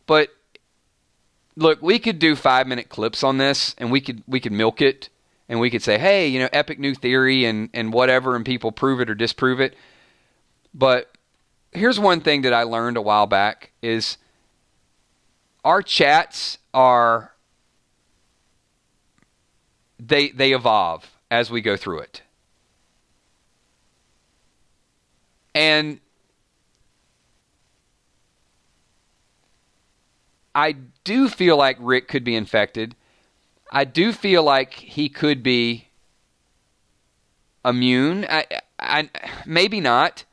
But look, we could do 5-minute clips on this, and we could milk it, and we could say, hey, you know, epic new theory and whatever, and people prove it or disprove it. But here's one thing that I learned a while back is our chats are, they evolve as we go through it. And I do feel like Rick could be infected. I do feel like he could be immune. I maybe not.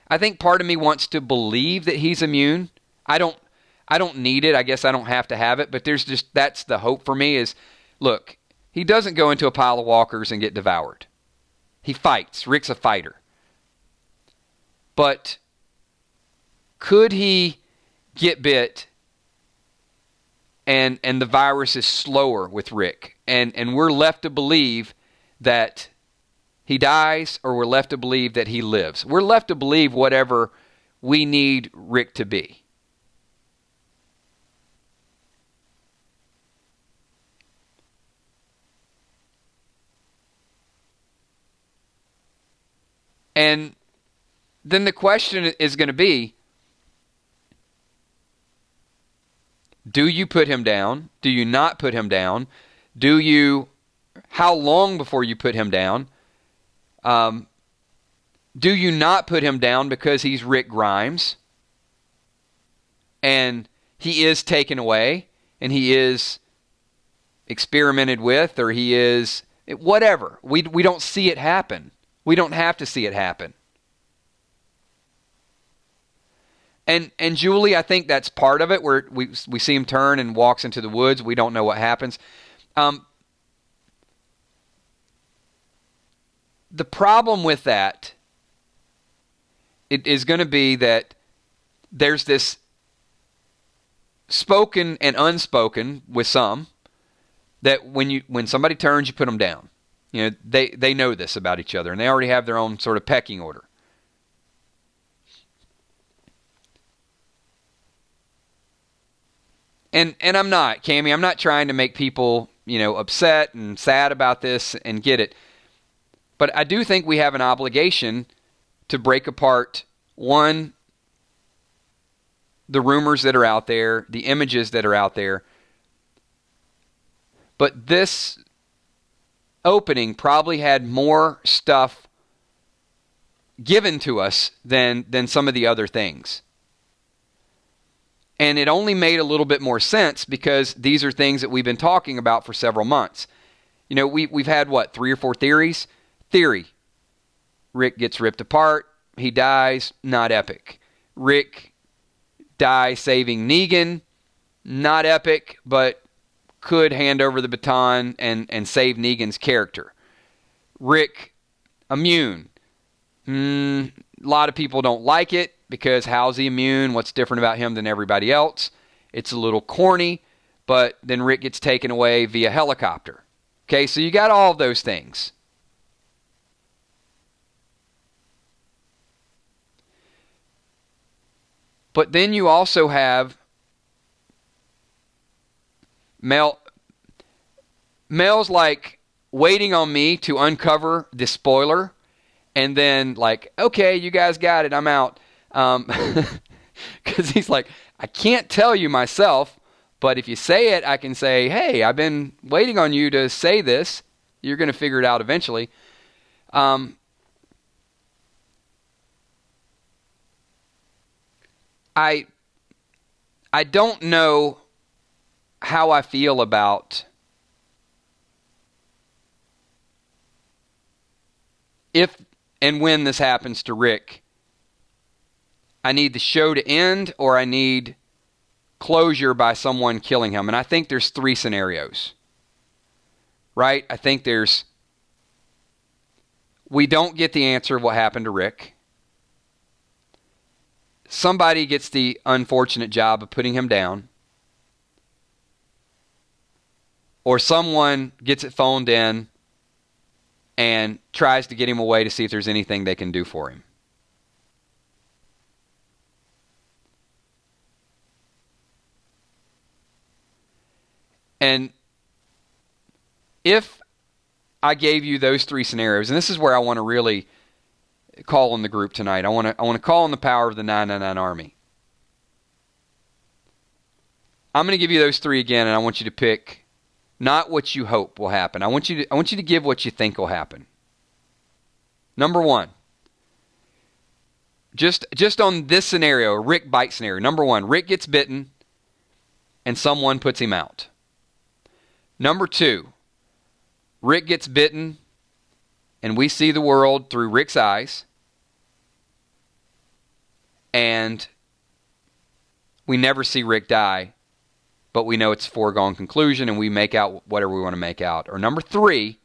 I think part of me wants to believe that he's immune. I don't need it. I guess I don't have to have it. But that's the hope for me is, look, he doesn't go into a pile of walkers and get devoured. He fights. Rick's a fighter. But could he get bit and the virus is slower with Rick? And we're left to believe that he dies, or we're left to believe that he lives. We're left to believe whatever we need Rick to be. And then the question is going to be, do you put him down? Do you not put him down? How long before you put him down? Do you not put him down because he's Rick Grimes and he is taken away and he is experimented with, or he is whatever? We don't see it happen. We don't have to see it happen. And Julie, I think that's part of it, where we see him turn and walks into the woods. We don't know what happens. The problem with that, it is going to be that there's this spoken and unspoken with some, that when somebody turns, you put them down. You know, they know this about each other, and they already have their own sort of pecking order. And I'm not, Cammie, I'm not trying to make people, you know, upset and sad about this and get it. But I do think we have an obligation to break apart, one, the rumors that are out there, the images that are out there. But this opening probably had more stuff given to us than some of the other things. And it only made a little bit more sense because these are things that we've been talking about for several months. You know, we've had, 3 or 4 theories? Theory: Rick gets ripped apart. He dies. Not epic. Rick dies saving Negan. Not epic, but could hand over the baton and save Negan's character. Rick immune. A lot of people don't like it because how's he immune? What's different about him than everybody else? It's a little corny, but then Rick gets taken away via helicopter. Okay, so you got all of those things. But then you also have Mel's like waiting on me to uncover the spoiler, and then like, okay, you guys got it, I'm out. Because he's like, I can't tell you myself, but if you say it, I can say, hey, I've been waiting on you to say this. You're going to figure it out eventually. I I don't know how I feel about if and when this happens to Rick. I need the show to end, or I need closure by someone killing him. And I think there's three scenarios, right? I think there's, we don't get the answer of what happened to Rick. Somebody gets the unfortunate job of putting him down. Or someone gets it phoned in and tries to get him away to see if there's anything they can do for him. And if I gave you those three scenarios, and this is where I want to really call on the group tonight. I want to call on the power of the 999 Army. I'm going to give you those three again, and I want you to pick not what you hope will happen. I want you to give what you think will happen. Number one, just on this scenario, a Rick bite scenario. Number one, Rick gets bitten, and someone puts him out. Number two, Rick gets bitten, and we see the world through Rick's eyes, and we never see Rick die, but we know it's a foregone conclusion, and we make out whatever we want to make out. Or number three,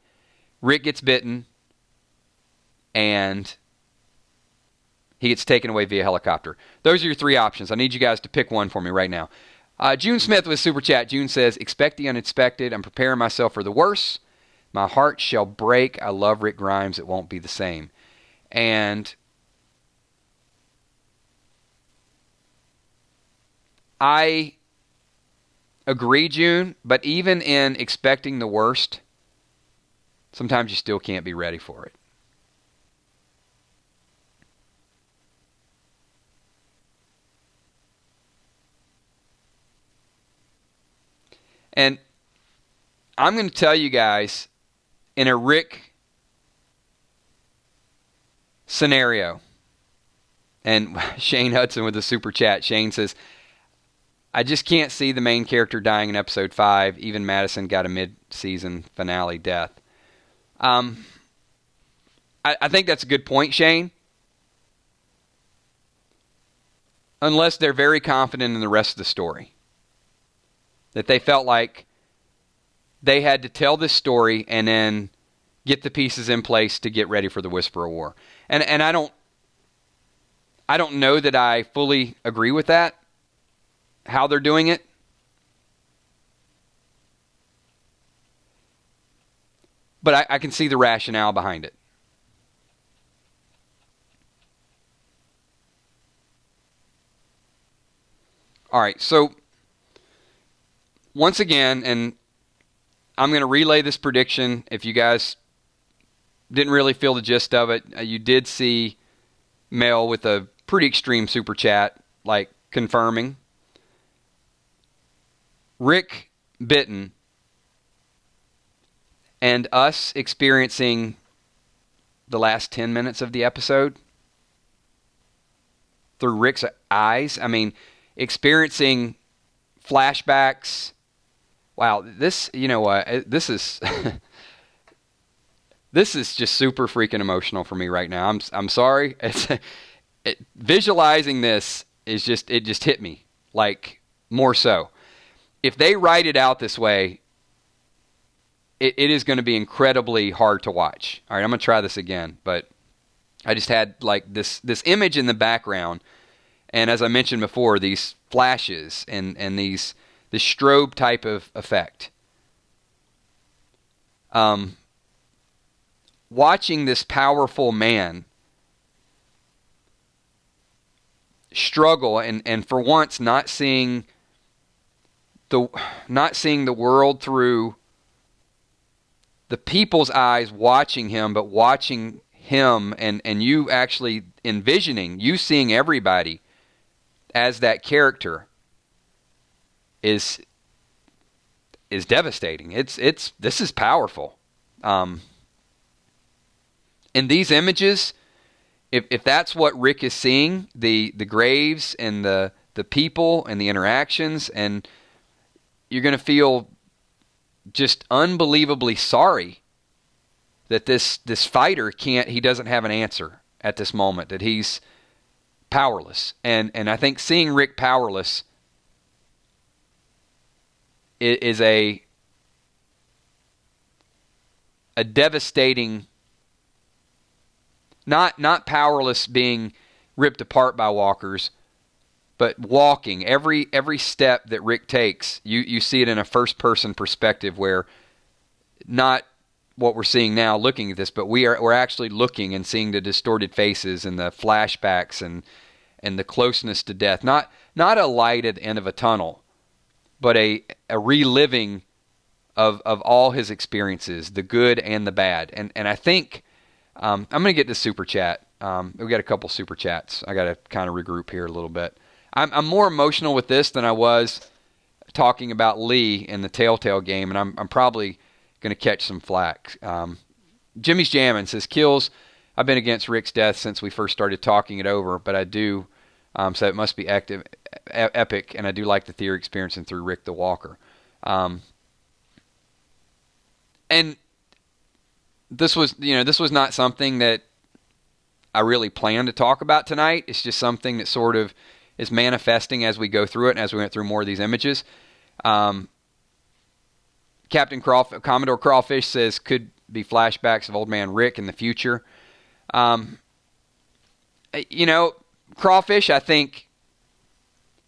Rick gets bitten, and he gets taken away via helicopter. Those are your three options. I need you guys to pick one for me right now. June Smith with Super Chat. June says, expect the unexpected. I'm preparing myself for the worst. My heart shall break. I love Rick Grimes. It won't be the same. And I agree, June, but even in expecting the worst, sometimes you still can't be ready for it. And I'm going to tell you guys, in a Rick scenario, and Shane Hudson with the Super Chat, Shane says, I just can't see the main character dying in episode 5. Even Madison got a mid-season finale death. I think that's a good point, Shane. Unless they're very confident in the rest of the story. That they felt like they had to tell this story and then get the pieces in place to get ready for the Whisperer War. And I don't know that I fully agree with that, how they're doing it. But I can see the rationale behind it. All right, so once again, and I'm going to relay this prediction. If you guys didn't really feel the gist of it, you did see Mel with a pretty extreme super chat, like confirming. Rick bitten and us experiencing the last 10 minutes of the episode through Rick's eyes. I mean, experiencing flashbacks. Wow, this, you know what, this is this is just super freaking emotional for me right now. I'm sorry. Visualizing this is just, it just hit me, like, more so. If they write it out this way, it is going to be incredibly hard to watch. All right, I'm going to try this again, but I just had, like, this image in the background, and as I mentioned before, these flashes and this strobe type of effect. Watching this powerful man struggle and for once not seeing the world through the people's eyes watching him, but watching him and you actually envisioning, you seeing everybody as that character is devastating. This is powerful. In these images, if that's what Rick is seeing, the graves and the the people and the interactions, and you're going to feel just unbelievably sorry that this fighter he doesn't have an answer at this moment, that he's powerless. And I think seeing Rick powerless is a devastating, not powerless being ripped apart by walkers, but walking. Every step that Rick takes, you see it in a first-person perspective, where not what we're seeing now looking at this, but we're actually looking and seeing the distorted faces and the flashbacks and the closeness to death. Not a light at the end of a tunnel, but a reliving of all his experiences, the good and the bad. And I think I'm going to get to super chat. We got a couple super chats. I got to kind of regroup here a little bit. I'm more emotional with this than I was talking about Lee in the Telltale game, and I'm probably going to catch some flack. Jimmy's Jammin' says, Kills, I've been against Rick's death since we first started talking it over, but I do, so it must be epic, and I do like the theory experiencing through Rick the Walker. And this was not something that I really planned to talk about tonight. It's just something that sort of is manifesting as we go through it and as we went through more of these images. Commodore Crawfish says could be flashbacks of Old Man Rick in the future. Crawfish, I think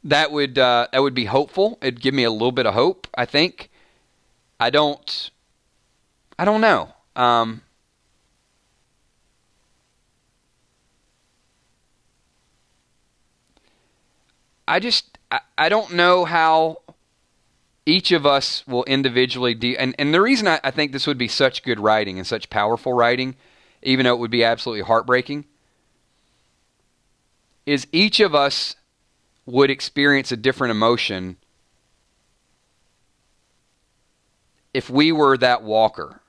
that would be hopeful. It'd give me a little bit of hope, I think. I don't know. I don't know how each of us will individually and the reason I think this would be such good writing and such powerful writing, even though it would be absolutely heartbreaking, is each of us would experience a different emotion if we were that walker.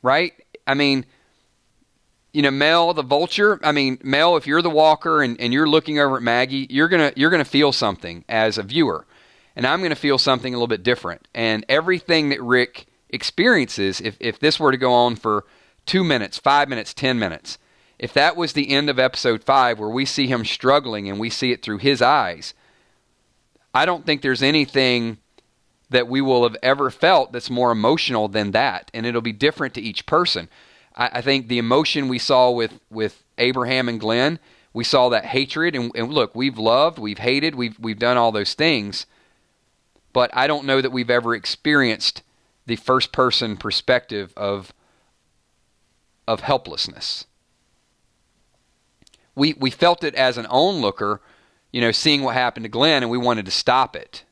Right? I mean, Mel, the vulture, Mel, if you're the walker and you're looking over at Maggie, you're gonna feel something as a viewer. And I'm gonna feel something a little bit different. And everything that Rick experiences, if this were to go on for 2 minutes, 5 minutes, 10 minutes, if that was the end of episode 5 where we see him struggling and we see it through his eyes, I don't think there's anything that we will have ever felt that's more emotional than that. And it'll be different to each person. I think the emotion we saw with Abraham and Glenn, we saw that hatred, and look, we've loved, we've hated, we've done all those things, but I don't know that we've ever experienced the first-person perspective of helplessness. We felt it as an onlooker, seeing what happened to Glenn, and we wanted to stop it.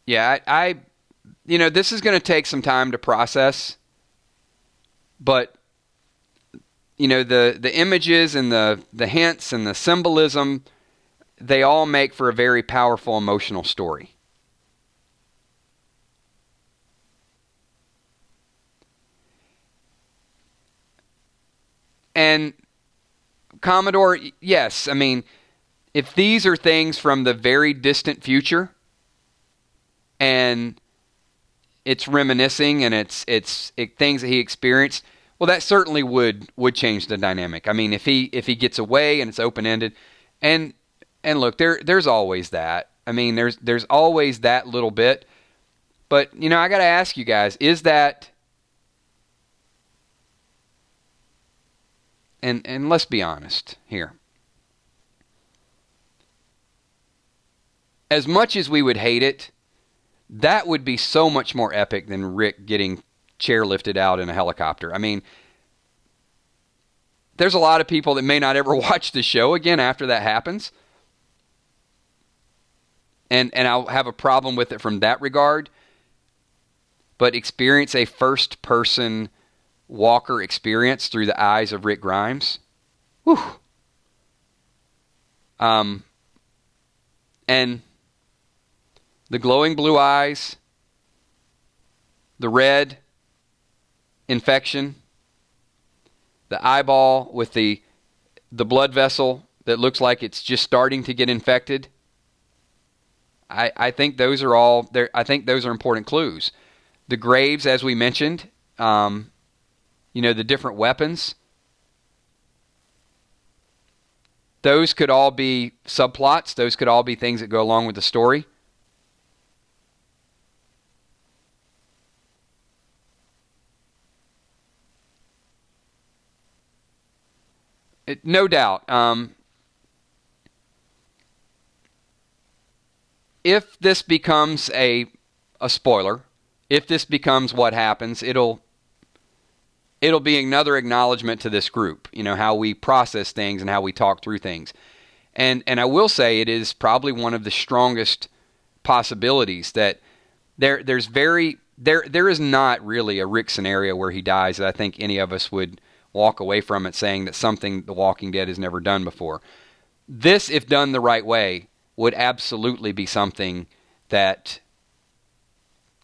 Yeah, I this is going to take some time to process, but, the images and the hints and the symbolism, they all make for a very powerful emotional story. And Commodore, yes, if these are things from the very distant future, and it's reminiscing and it's things that he experienced, well, that certainly would change the dynamic. If he gets away and it's open-ended, and look, there's always that. There's always that little bit. But, I got to ask you guys, is that, and let's be honest here. As much as we would hate it, that would be so much more epic than Rick getting chairlifted out in a helicopter. There's a lot of people that may not ever watch the show again after that happens. And I'll have a problem with it from that regard. But experience a first-person walker experience through the eyes of Rick Grimes. Whew. And the glowing blue eyes, the red infection, the eyeball with the blood vessel that looks like it's just starting to get infected. I think those are all there. I think those are important clues. The graves, as we mentioned, the different weapons. Those could all be subplots. Those could all be things that go along with the story. No doubt. If this becomes a spoiler, if this becomes what happens, it'll be another acknowledgement to this group, how we process things and how we talk through things. And I will say it is probably one of the strongest possibilities that there is not really a Rick scenario where he dies that I think any of us would walk away from it saying that something The Walking Dead has never done before. This, if done the right way, would absolutely be something that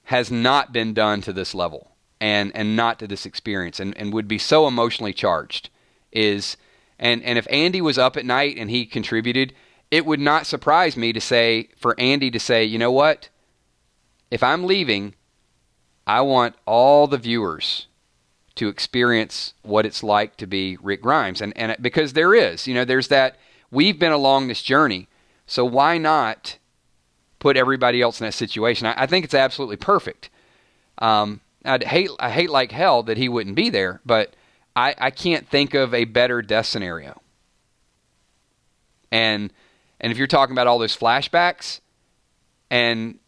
has not been done to this level and not to this experience and would be so emotionally charged. And if Andy was up at night and he contributed, it would not surprise me for Andy to say, you know what? If I'm leaving, I want all the viewers to experience what it's like to be Rick Grimes. And because there's that, we've been along this journey, so why not put everybody else in that situation? I think it's absolutely perfect. I hate like hell that he wouldn't be there, but I can't think of a better death scenario. And if you're talking about all those flashbacks, and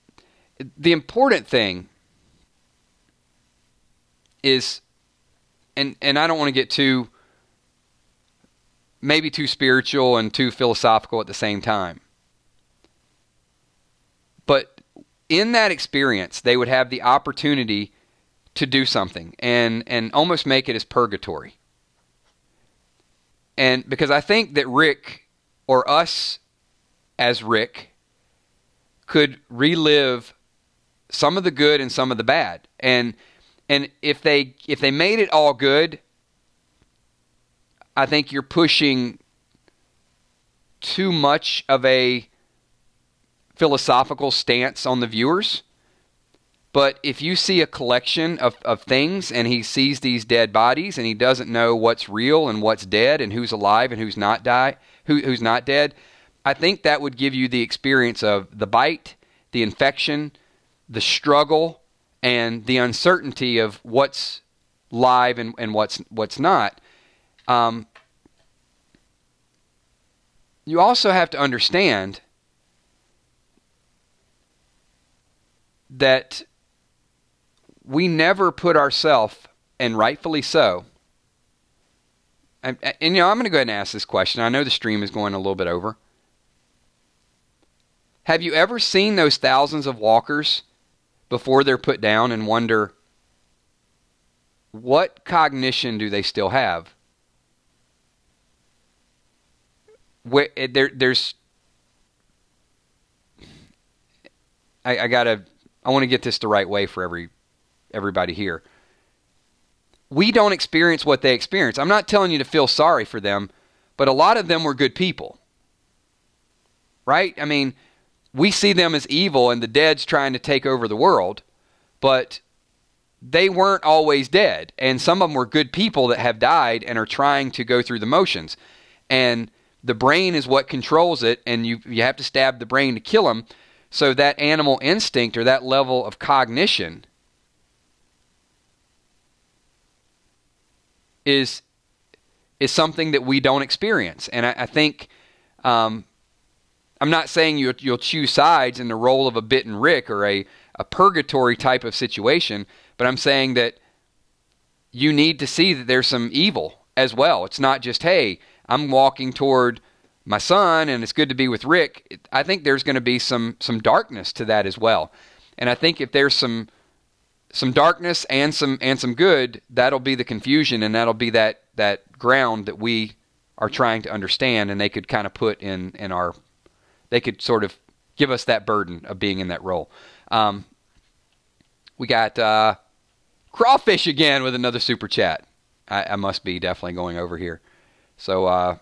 the important thing is, and I don't want to get too spiritual and too philosophical at the same time. But in that experience, they would have the opportunity to do something and almost make it as purgatory. And because I think that Rick, or us as Rick, could relive some of the good and some of the bad. And if they made it all good, I think you're pushing too much of a philosophical stance on the viewers. But if you see a collection of things and he sees these dead bodies and he doesn't know what's real and what's dead and who's alive and who's not dead, I think that would give you the experience of the bite, the infection, the struggle, and the uncertainty of what's live and what's not. You also have to understand that we never put ourselves, and rightfully so, and I'm going to go ahead and ask this question. I know the stream is going a little bit over. Have you ever seen those thousands of walkers before they're put down and wonder, what cognition do they still have? I want to get this the right way for everybody here. We don't experience what they experience. I'm not telling you to feel sorry for them, but a lot of them were good people. Right? I mean, we see them as evil and the dead's trying to take over the world, but they weren't always dead. And some of them were good people that have died and are trying to go through the motions. And the brain is what controls it, and you have to stab the brain to kill them. So that animal instinct or that level of cognition is something that we don't experience. And I think, I'm not saying you'll choose sides in the role of a bitten Rick or a purgatory type of situation, but I'm saying that you need to see that there's some evil as well. It's not just, hey, I'm walking toward my son and it's good to be with Rick. I think there's going to be some darkness to that as well. And I think if there's some darkness and some good, that'll be the confusion, and that'll be that ground that we are trying to understand, and they could kind of put in our, they could sort of give us that burden of being in that role. We got Crawfish again with another super chat. I must be definitely going over here. So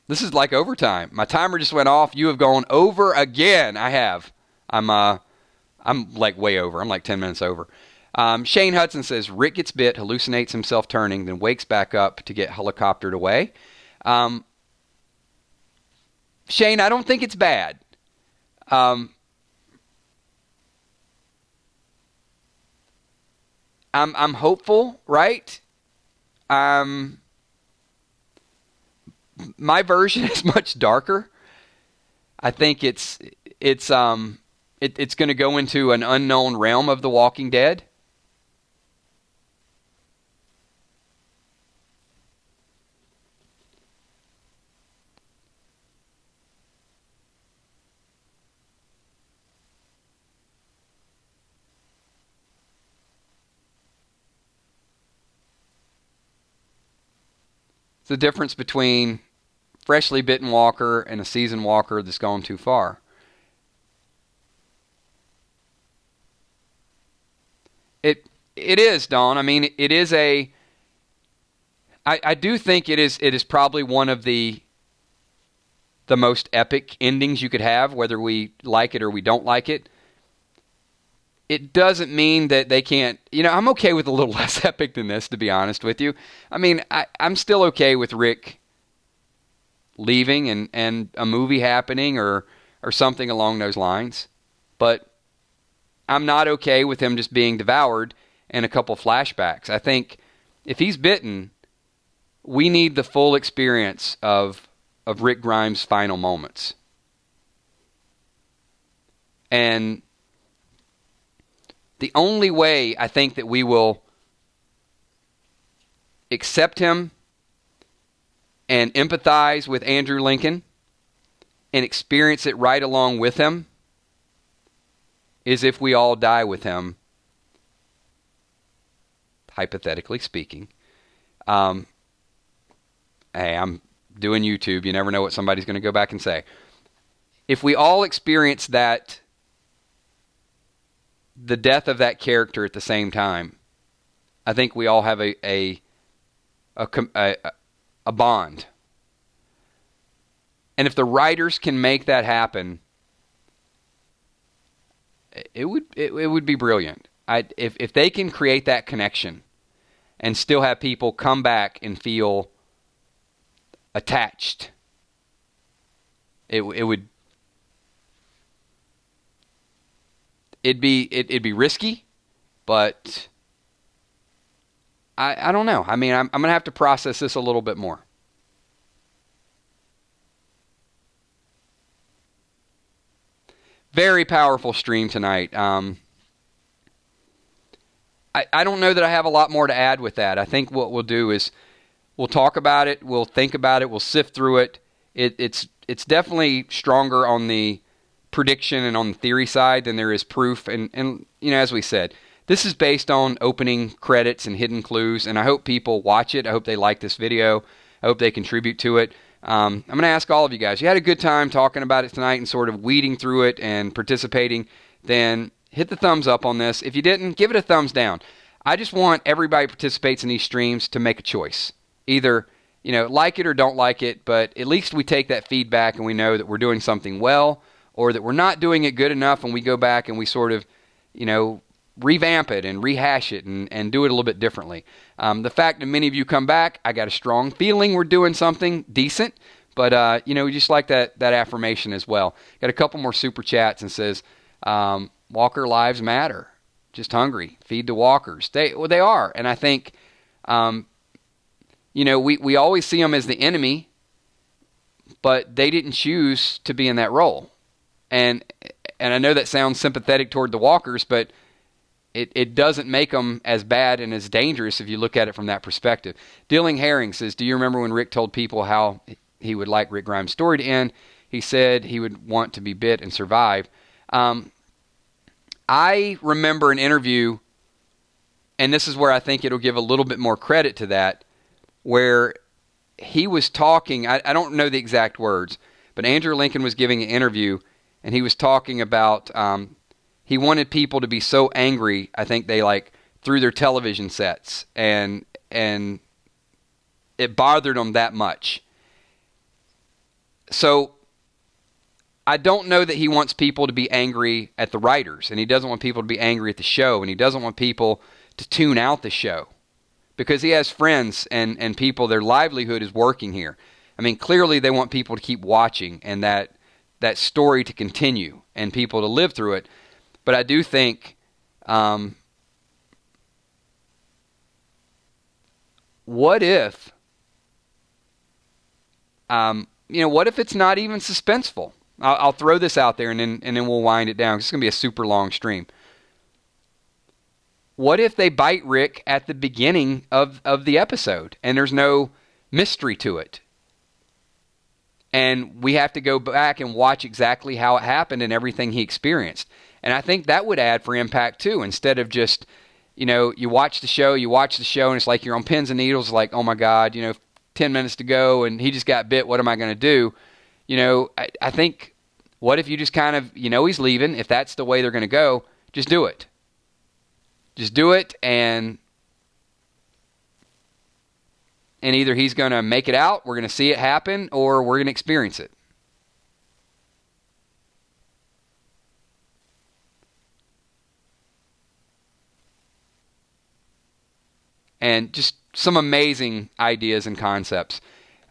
this is like overtime. My timer just went off. You have gone over again. I have. I'm like way over. I'm like 10 minutes over. Shane Hudson says, Rick gets bit, hallucinates himself turning, then wakes back up to get helicoptered away. Shane, I don't think it's bad. I'm hopeful, right? My version is much darker. I think it's going to go into an unknown realm of The Walking Dead. It's the difference between freshly bitten walker and a seasoned walker that's gone too far. It is, Dawn. I mean, it is a. I do think it is probably one of the most epic endings you could have, whether we like it or we don't like it. It doesn't mean that they can't. I'm okay with a little less epic than this, to be honest with you. I mean, I'm still okay with Rick leaving and a movie happening or something along those lines. But I'm not okay with him just being devoured and a couple flashbacks. I think if he's bitten, we need the full experience of Rick Grimes' final moments. And the only way I think that we will accept him and empathize with Andrew Lincoln and experience it right along with him is if we all die with him, hypothetically speaking. Hey, I'm doing YouTube. You never know what somebody's going to go back and say. If we all experience that, the death of that character at the same time, I think we all have a bond. And if the writers can make that happen, it would be brilliant. If they can create that connection and still have people come back and feel attached, it'd be risky, but I don't know. I mean, I'm going to have to process this a little bit more. Very powerful stream tonight. I don't know that I have a lot more to add with that. I think what we'll do is we'll talk about it, we'll think about it, we'll sift through it. It's definitely stronger on the prediction and on the theory side than there is proof. And as we said, this is based on opening credits and hidden clues, and I hope people watch it. I hope they like this video. I hope they contribute to it. I'm going to ask all of you guys, you had a good time talking about it tonight and sort of weeding through it and participating, then hit the thumbs up on this. If you didn't, give it a thumbs down. I just want everybody who participates in these streams to make a choice. Either, like it or don't like it, but at least we take that feedback and we know that we're doing something well, or that we're not doing it good enough, and we go back and we sort of, revamp it and rehash it and do it a little bit differently. The fact that many of you come back, I got a strong feeling we're doing something decent, but, we just like that affirmation as well. Got a couple more super chats and says, Walker lives matter. Just hungry. Feed the walkers. They are. And I think, we always see them as the enemy, but they didn't choose to be in that role. And I know that sounds sympathetic toward the walkers, but it doesn't make them as bad and as dangerous if you look at it from that perspective. Dilling Herring says, do you remember when Rick told people how he would like Rick Grimes' story to end? He said he would want to be bit and survive. I remember an interview, and this is where I think it'll give a little bit more credit to that, where he was talking, I don't know the exact words, but Andrew Lincoln was giving an interview, and he was talking about he wanted people to be so angry. I think they like threw their television sets, and it bothered them that much. So I don't know that he wants people to be angry at the writers, and he doesn't want people to be angry at the show, and he doesn't want people to tune out the show, because he has friends and people, their livelihood is working here. I mean, clearly they want people to keep watching and that story to continue and people to live through it. But I do think what if what if it's not even suspenseful? I'll throw this out there and then we'll wind it down. It's going to be a super long stream. What if they bite Rick at the beginning of the episode and there's no mystery to it? And we have to go back and watch exactly how it happened and everything he experienced. And I think that would add for impact too, instead of just, you watch the show, and it's like you're on pins and needles, like, oh my God, 10 minutes to go and he just got bit, what am I going to do? I think, what if you just kind of, he's leaving, if that's the way they're going to go, just do it. Just do it, and either he's going to make it out, we're going to see it happen, or we're going to experience it. And just some amazing ideas and concepts.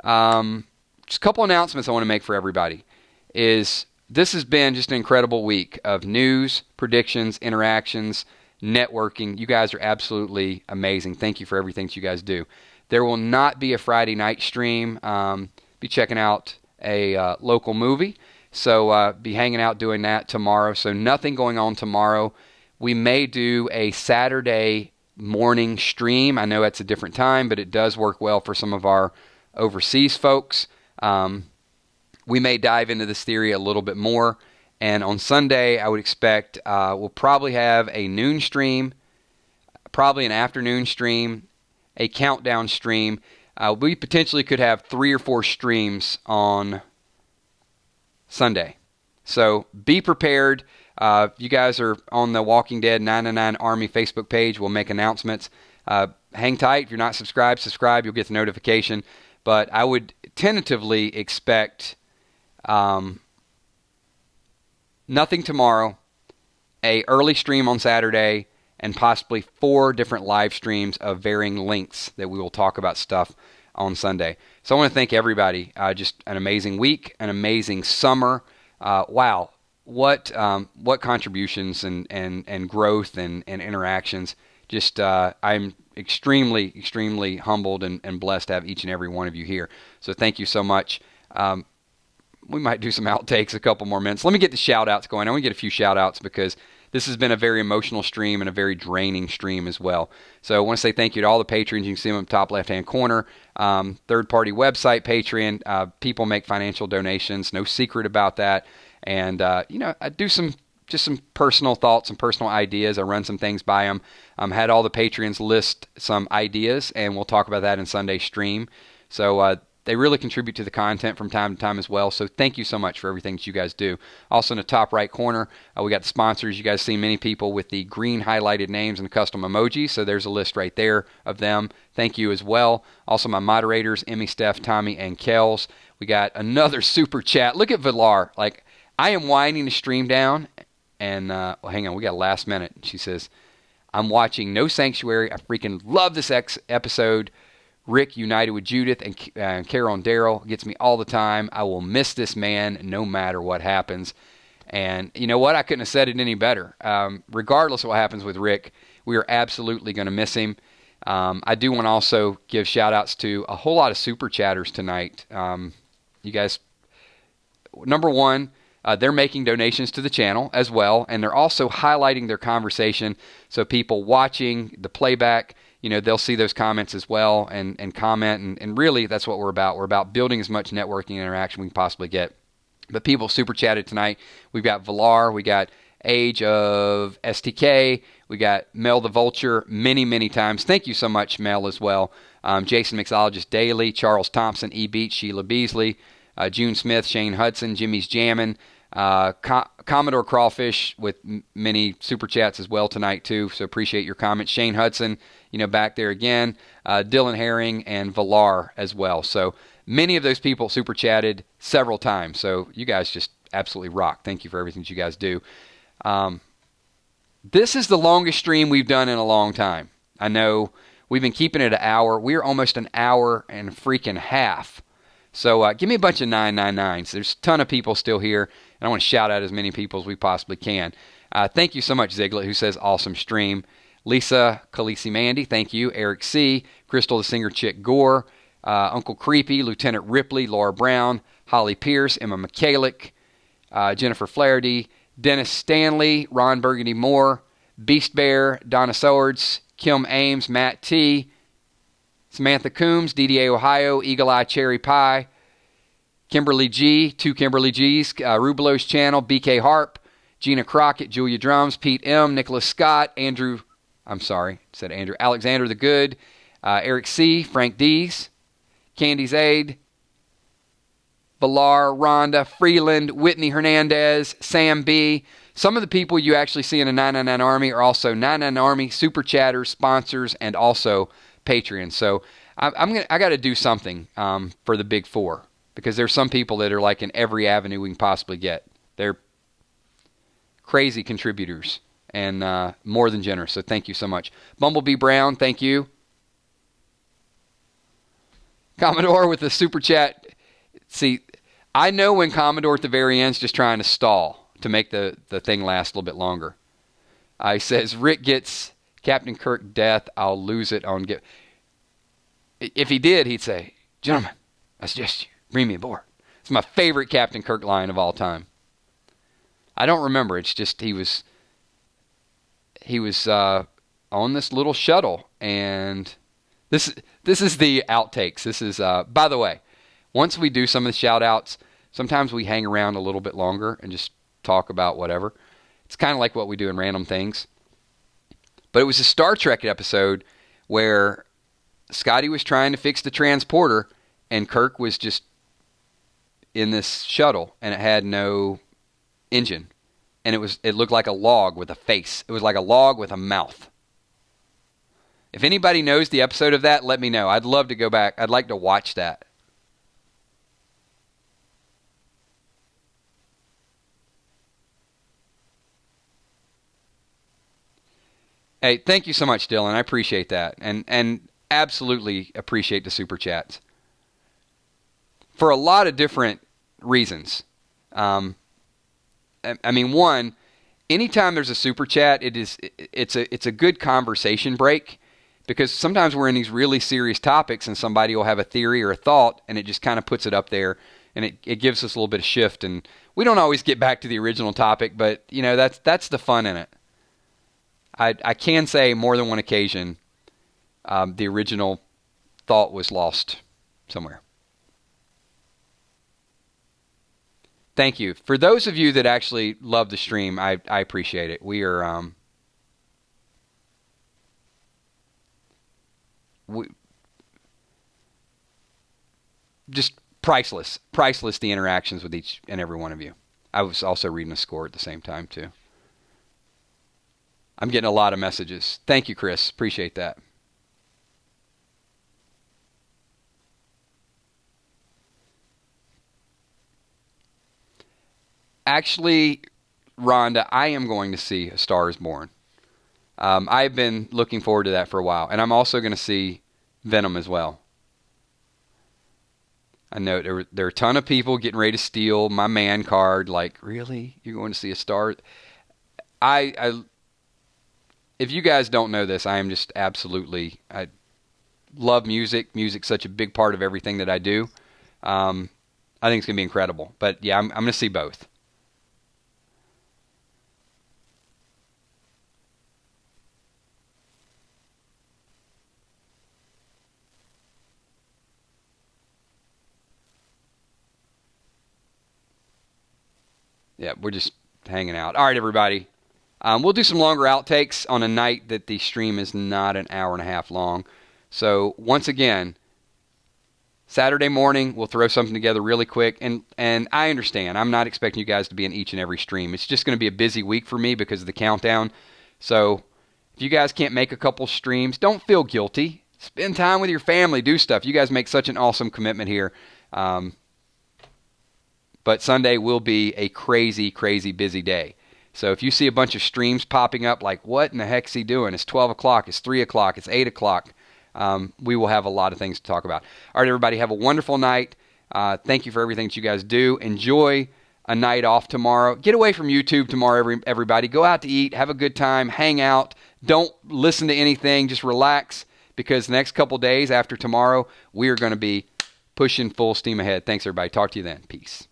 Just a couple announcements I want to make for everybody. This has been just an incredible week of news, predictions, interactions, networking. You guys are absolutely amazing. Thank you for everything that you guys do. There will not be a Friday night stream. Be checking out a local movie. So be hanging out doing that tomorrow. So nothing going on tomorrow. We may do a Saturday morning stream. I know it's a different time, but it does work well for some of our overseas folks. We may dive into this theory a little bit more. And on Sunday, I would expect we'll probably have a noon stream, probably an afternoon stream, a countdown stream. We potentially could have 3 or 4 streams on Sunday. So be prepared. You guys are on the Walking Dead 999 Army Facebook page. We'll make announcements. Hang tight. If you're not subscribed, subscribe. You'll get the notification. But I would tentatively expect nothing tomorrow, a early stream on Saturday, and possibly 4 different live streams of varying lengths that we will talk about stuff on Sunday. So I want to thank everybody. Just an amazing week, an amazing summer. Wow. What contributions and growth and interactions. Just I'm extremely, extremely humbled and blessed to have each and every one of you here. So thank you so much. We might do some outtakes a couple more minutes. Let me get the shout-outs going. I want to get a few shout-outs because this has been a very emotional stream and a very draining stream as well. So I want to say thank you to all the patrons. You can see them up top left-hand corner. Third-party website, Patreon. People make financial donations. No secret about that. And, I do some personal thoughts and personal ideas. I run some things by them. Had all the patrons list some ideas, and we'll talk about that in Sunday's stream. So they really contribute to the content from time to time as well. So thank you so much for everything that you guys do. Also in the top right corner, we got the sponsors. You guys see many people with the green highlighted names and the custom emoji. So there's a list right there of them. Thank you as well. Also my moderators, Emmy, Steph, Tommy, and Kels. We got another super chat. Look at Villar. Like, I am winding the stream down. And, hang on, we got last minute. She says, I'm watching No Sanctuary. I freaking love this episode. Rick united with Judith and Carol and Daryl gets me all the time. I will miss this man no matter what happens. And you know what? I couldn't have said it any better. Regardless of what happens with Rick, we are absolutely going to miss him. I do want to also give shout-outs to a whole lot of super chatters tonight. You guys, number one, they're making donations to the channel as well, and they're also highlighting their conversation. So people watching the playback, they'll see those comments as well and comment. And really, that's what we're about. We're about building as much networking and interaction we can possibly get. But people super chatted tonight. We've got Villar. We got Age of STK. We got Mel the Vulture many, many times. Thank you so much, Mel, as well. Jason Mixologist Daily, Charles Thompson, E. Beach, Sheila Beasley, June Smith, Shane Hudson, Jimmy's Jammin', Commodore Crawfish with many super chats as well tonight too. So appreciate your comments. Shane Hudson, back there again. Dylan Herring and Villar as well. So many of those people super chatted several times. So you guys just absolutely rock. Thank you for everything that you guys do. This is the longest stream we've done in a long time. I know we've been keeping it an hour. We're almost an hour and a freaking half. So give me a bunch of 999s. There's a ton of people still here, and I want to shout out as many people as we possibly can. Thank you so much, Ziglet, who says awesome stream. Lisa Khaleesi Mandy, thank you. Eric C., Crystal the Singer Chick Gore, Uncle Creepy, Lieutenant Ripley, Laura Brown, Holly Pierce, Emma McCalick, Jennifer Flaherty, Dennis Stanley, Ron Burgundy Moore, Beast Bear, Donna Swords, Kim Ames, Matt T., Samantha Coombs, DDA Ohio, Eagle Eye Cherry Pie, Kimberly G, two Kimberly G's, Rubelo's Channel, BK Harp, Gina Crockett, Julia Drums, Pete M, Nicholas Scott, Alexander the Good, Eric C, Frank D's, Candy's Aid, Villar, Rhonda, Freeland, Whitney Hernandez, Sam B. Some of the people you actually see in a 999 Army are also 999 Army super chatters, sponsors, and also Patreon. So I got to do something for the big four, because there's some people that are like in every avenue we can possibly get. They're crazy contributors and more than generous. So thank you so much. Bumblebee Brown, thank you. Commodore with the super chat. See, I know when Commodore at the very end is just trying to stall to make the thing last a little bit longer. He says, Rick gets Captain Kirk death, I'll lose it on get. If he did, he'd say, gentlemen, I suggest you bring me aboard. It's my favorite Captain Kirk line of all time. I don't remember. It's just he was on this little shuttle, and this is the outtakes. This is by the way, once we do some of the shout outs, sometimes we hang around a little bit longer and just talk about whatever. It's kind of like what we do in Random Things. But it was a Star Trek episode where Scotty was trying to fix the transporter, and Kirk was just in this shuttle, and it had no engine. And it looked like a log with a face. It was like a log with a mouth. If anybody knows the episode of that, let me know. I'd love to go back. I'd like to watch that. Hey, thank you so much, Dylan. I appreciate that. And absolutely appreciate the super chats. For a lot of different reasons. I mean, one, anytime there's a super chat, it's a good conversation break, because sometimes we're in these really serious topics and somebody will have a theory or a thought, and it just kind of puts it up there, and it gives us a little bit of shift, and we don't always get back to the original topic, but that's the fun in it. I can say more than one occasion the original thought was lost somewhere. Thank you. For those of you that actually love the stream, I appreciate it. We are just priceless the interactions with each and every one of you. I was also reading a score at the same time too. I'm getting a lot of messages. Thank you, Chris. Appreciate that. Actually, Rhonda, I am going to see A Star is Born. I've been looking forward to that for a while. And I'm also going to see Venom as well. I know there are a ton of people getting ready to steal my man card. Like, really? You're going to see A Star? If you guys don't know this, I am just I love music. Music's such a big part of everything that I do. I think it's going to be incredible. But yeah, I'm going to see both. Yeah, we're just hanging out. All right, everybody. We'll do some longer outtakes on a night that the stream is not an hour and a half long. So, once again, Saturday morning, we'll throw something together really quick. And I understand. I'm not expecting you guys to be in each and every stream. It's just going to be a busy week for me because of the countdown. So if you guys can't make a couple streams, don't feel guilty. Spend time with your family. Do stuff. You guys make such an awesome commitment here. But Sunday will be a crazy, crazy busy day. So if you see a bunch of streams popping up like, what in the heck's he doing? It's 12 o'clock. It's 3 o'clock. It's 8 o'clock. We will have a lot of things to talk about. All right, everybody, have a wonderful night. Thank you for everything that you guys do. Enjoy a night off tomorrow. Get away from YouTube tomorrow, everybody. Go out to eat. Have a good time. Hang out. Don't listen to anything. Just relax, because the next couple days after tomorrow, we are going to be pushing full steam ahead. Thanks, everybody. Talk to you then. Peace.